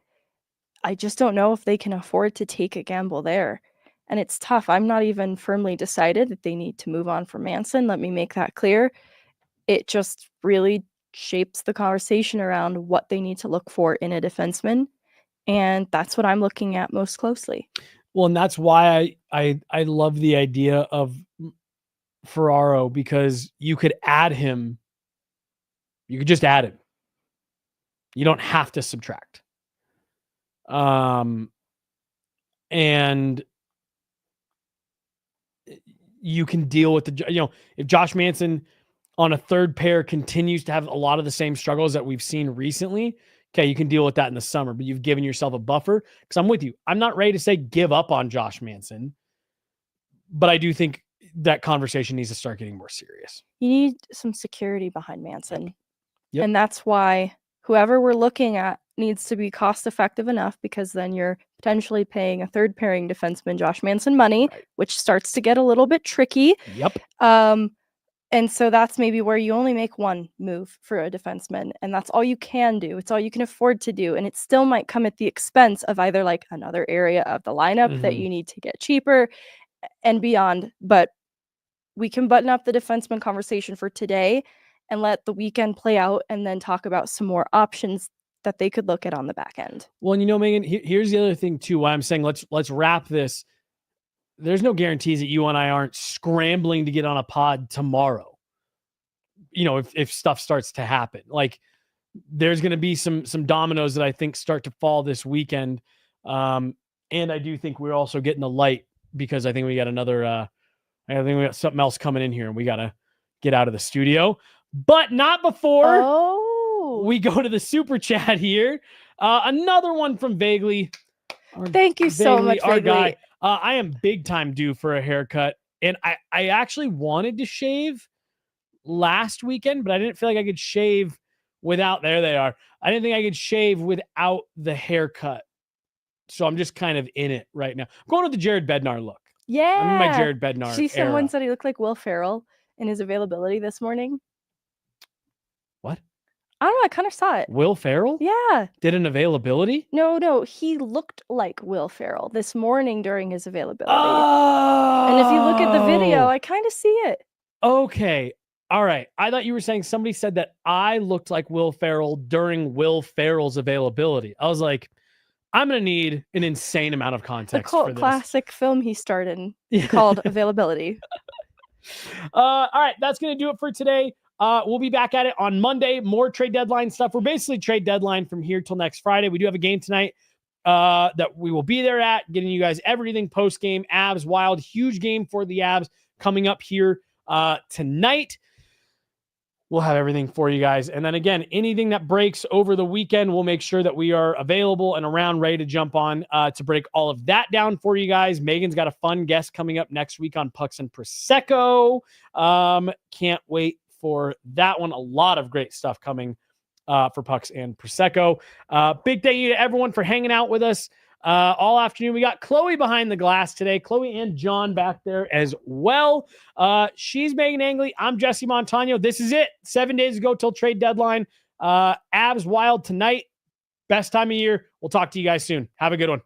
Speaker 3: I just don't know if they can afford to take a gamble there. And it's tough. I'm not even firmly decided that they need to move on from Manson. Let me make that clear. It just really shapes the conversation around what they need to look for in a defenseman. And that's what I'm looking at most closely.
Speaker 1: Well, and that's why I love the idea of Ferraro, because you could add him. You could just add him. You don't have to subtract. And you can deal with if Josh Manson on a third pair continues to have a lot of the same struggles that we've seen recently, okay, you can deal with that in the summer, but you've given yourself a buffer. Because I'm with you. I'm not ready to say give up on Josh Manson, but I do think that conversation needs to start getting more serious.
Speaker 3: You need some security behind Manson.
Speaker 1: Yep.
Speaker 3: And that's why whoever we're looking at needs to be cost effective enough, because then you're potentially paying a third pairing defenseman Josh Manson money,
Speaker 1: Right.
Speaker 3: which starts to get a little bit tricky.
Speaker 1: Yep.
Speaker 3: And so that's maybe where you only make one move for a defenseman, and that's all you can do. It's all you can afford to do. And it still might come at the expense of either like another area of the lineup that you need to get cheaper and beyond. But we can button up the defenseman conversation for today and let the weekend play out, and then talk about some more options that they could look at on the back end.
Speaker 1: Well, and Megan, here's the other thing too, why I'm saying let's wrap this. There's no guarantees that you and I aren't scrambling to get on a pod tomorrow. If stuff starts to happen, like there's going to be some dominoes that I think start to fall this weekend. And I do think we're also getting the light, because I think we got I think we got something else coming in here, and we got to get out of the studio, but not before we go to the super chat here. Another one from Vaguely.
Speaker 3: Thank you so much,
Speaker 1: our
Speaker 3: Vaguely.
Speaker 1: guy. I am big time due for a haircut, and I actually wanted to shave last weekend, but I didn't feel like I could shave without. There they are. I didn't think I could shave without the haircut, so I'm just kind of in it right now. I'm going with the Jared Bednar look.
Speaker 3: Yeah.
Speaker 1: I'm in my Jared Bednar.
Speaker 3: See, someone said he looked like Will Ferrell in his availability this morning.
Speaker 1: What?
Speaker 3: I don't know. I kind of saw it.
Speaker 1: Will Ferrell?
Speaker 3: Yeah.
Speaker 1: Did an availability?
Speaker 3: No. He looked like Will Ferrell this morning during his availability.
Speaker 1: Oh.
Speaker 3: And if you look at the video, I kind of see it.
Speaker 1: Okay. All right. I thought you were saying somebody said that I looked like Will Ferrell during Will Ferrell's availability. I was like, I'm going to need an insane amount of context for this.
Speaker 3: Classic film he starred in called Availability.
Speaker 1: All right. That's going to do it for today. We'll be back at it on Monday. More trade deadline stuff. We're basically trade deadline from here till next Friday. We do have a game tonight that we will be there at, getting you guys everything post-game. Avs Wild. Huge game for the Avs coming up here tonight. We'll have everything for you guys. And then again, anything that breaks over the weekend, we'll make sure that we are available and around, ready to jump on to break all of that down for you guys. Megan's got a fun guest coming up next week on Pucks and Prosecco. Can't wait for that one. A lot of great stuff coming for Pucks and Prosecco. Big thank you to everyone for hanging out with us all afternoon. We got Chloe behind the glass today. Chloe and John back there as well. She's Meghan Angley. I'm Jesse Montano. This is it. 7 days ago till trade deadline. Avs Wild tonight. Best time of year. We'll talk to you guys soon. Have a good one.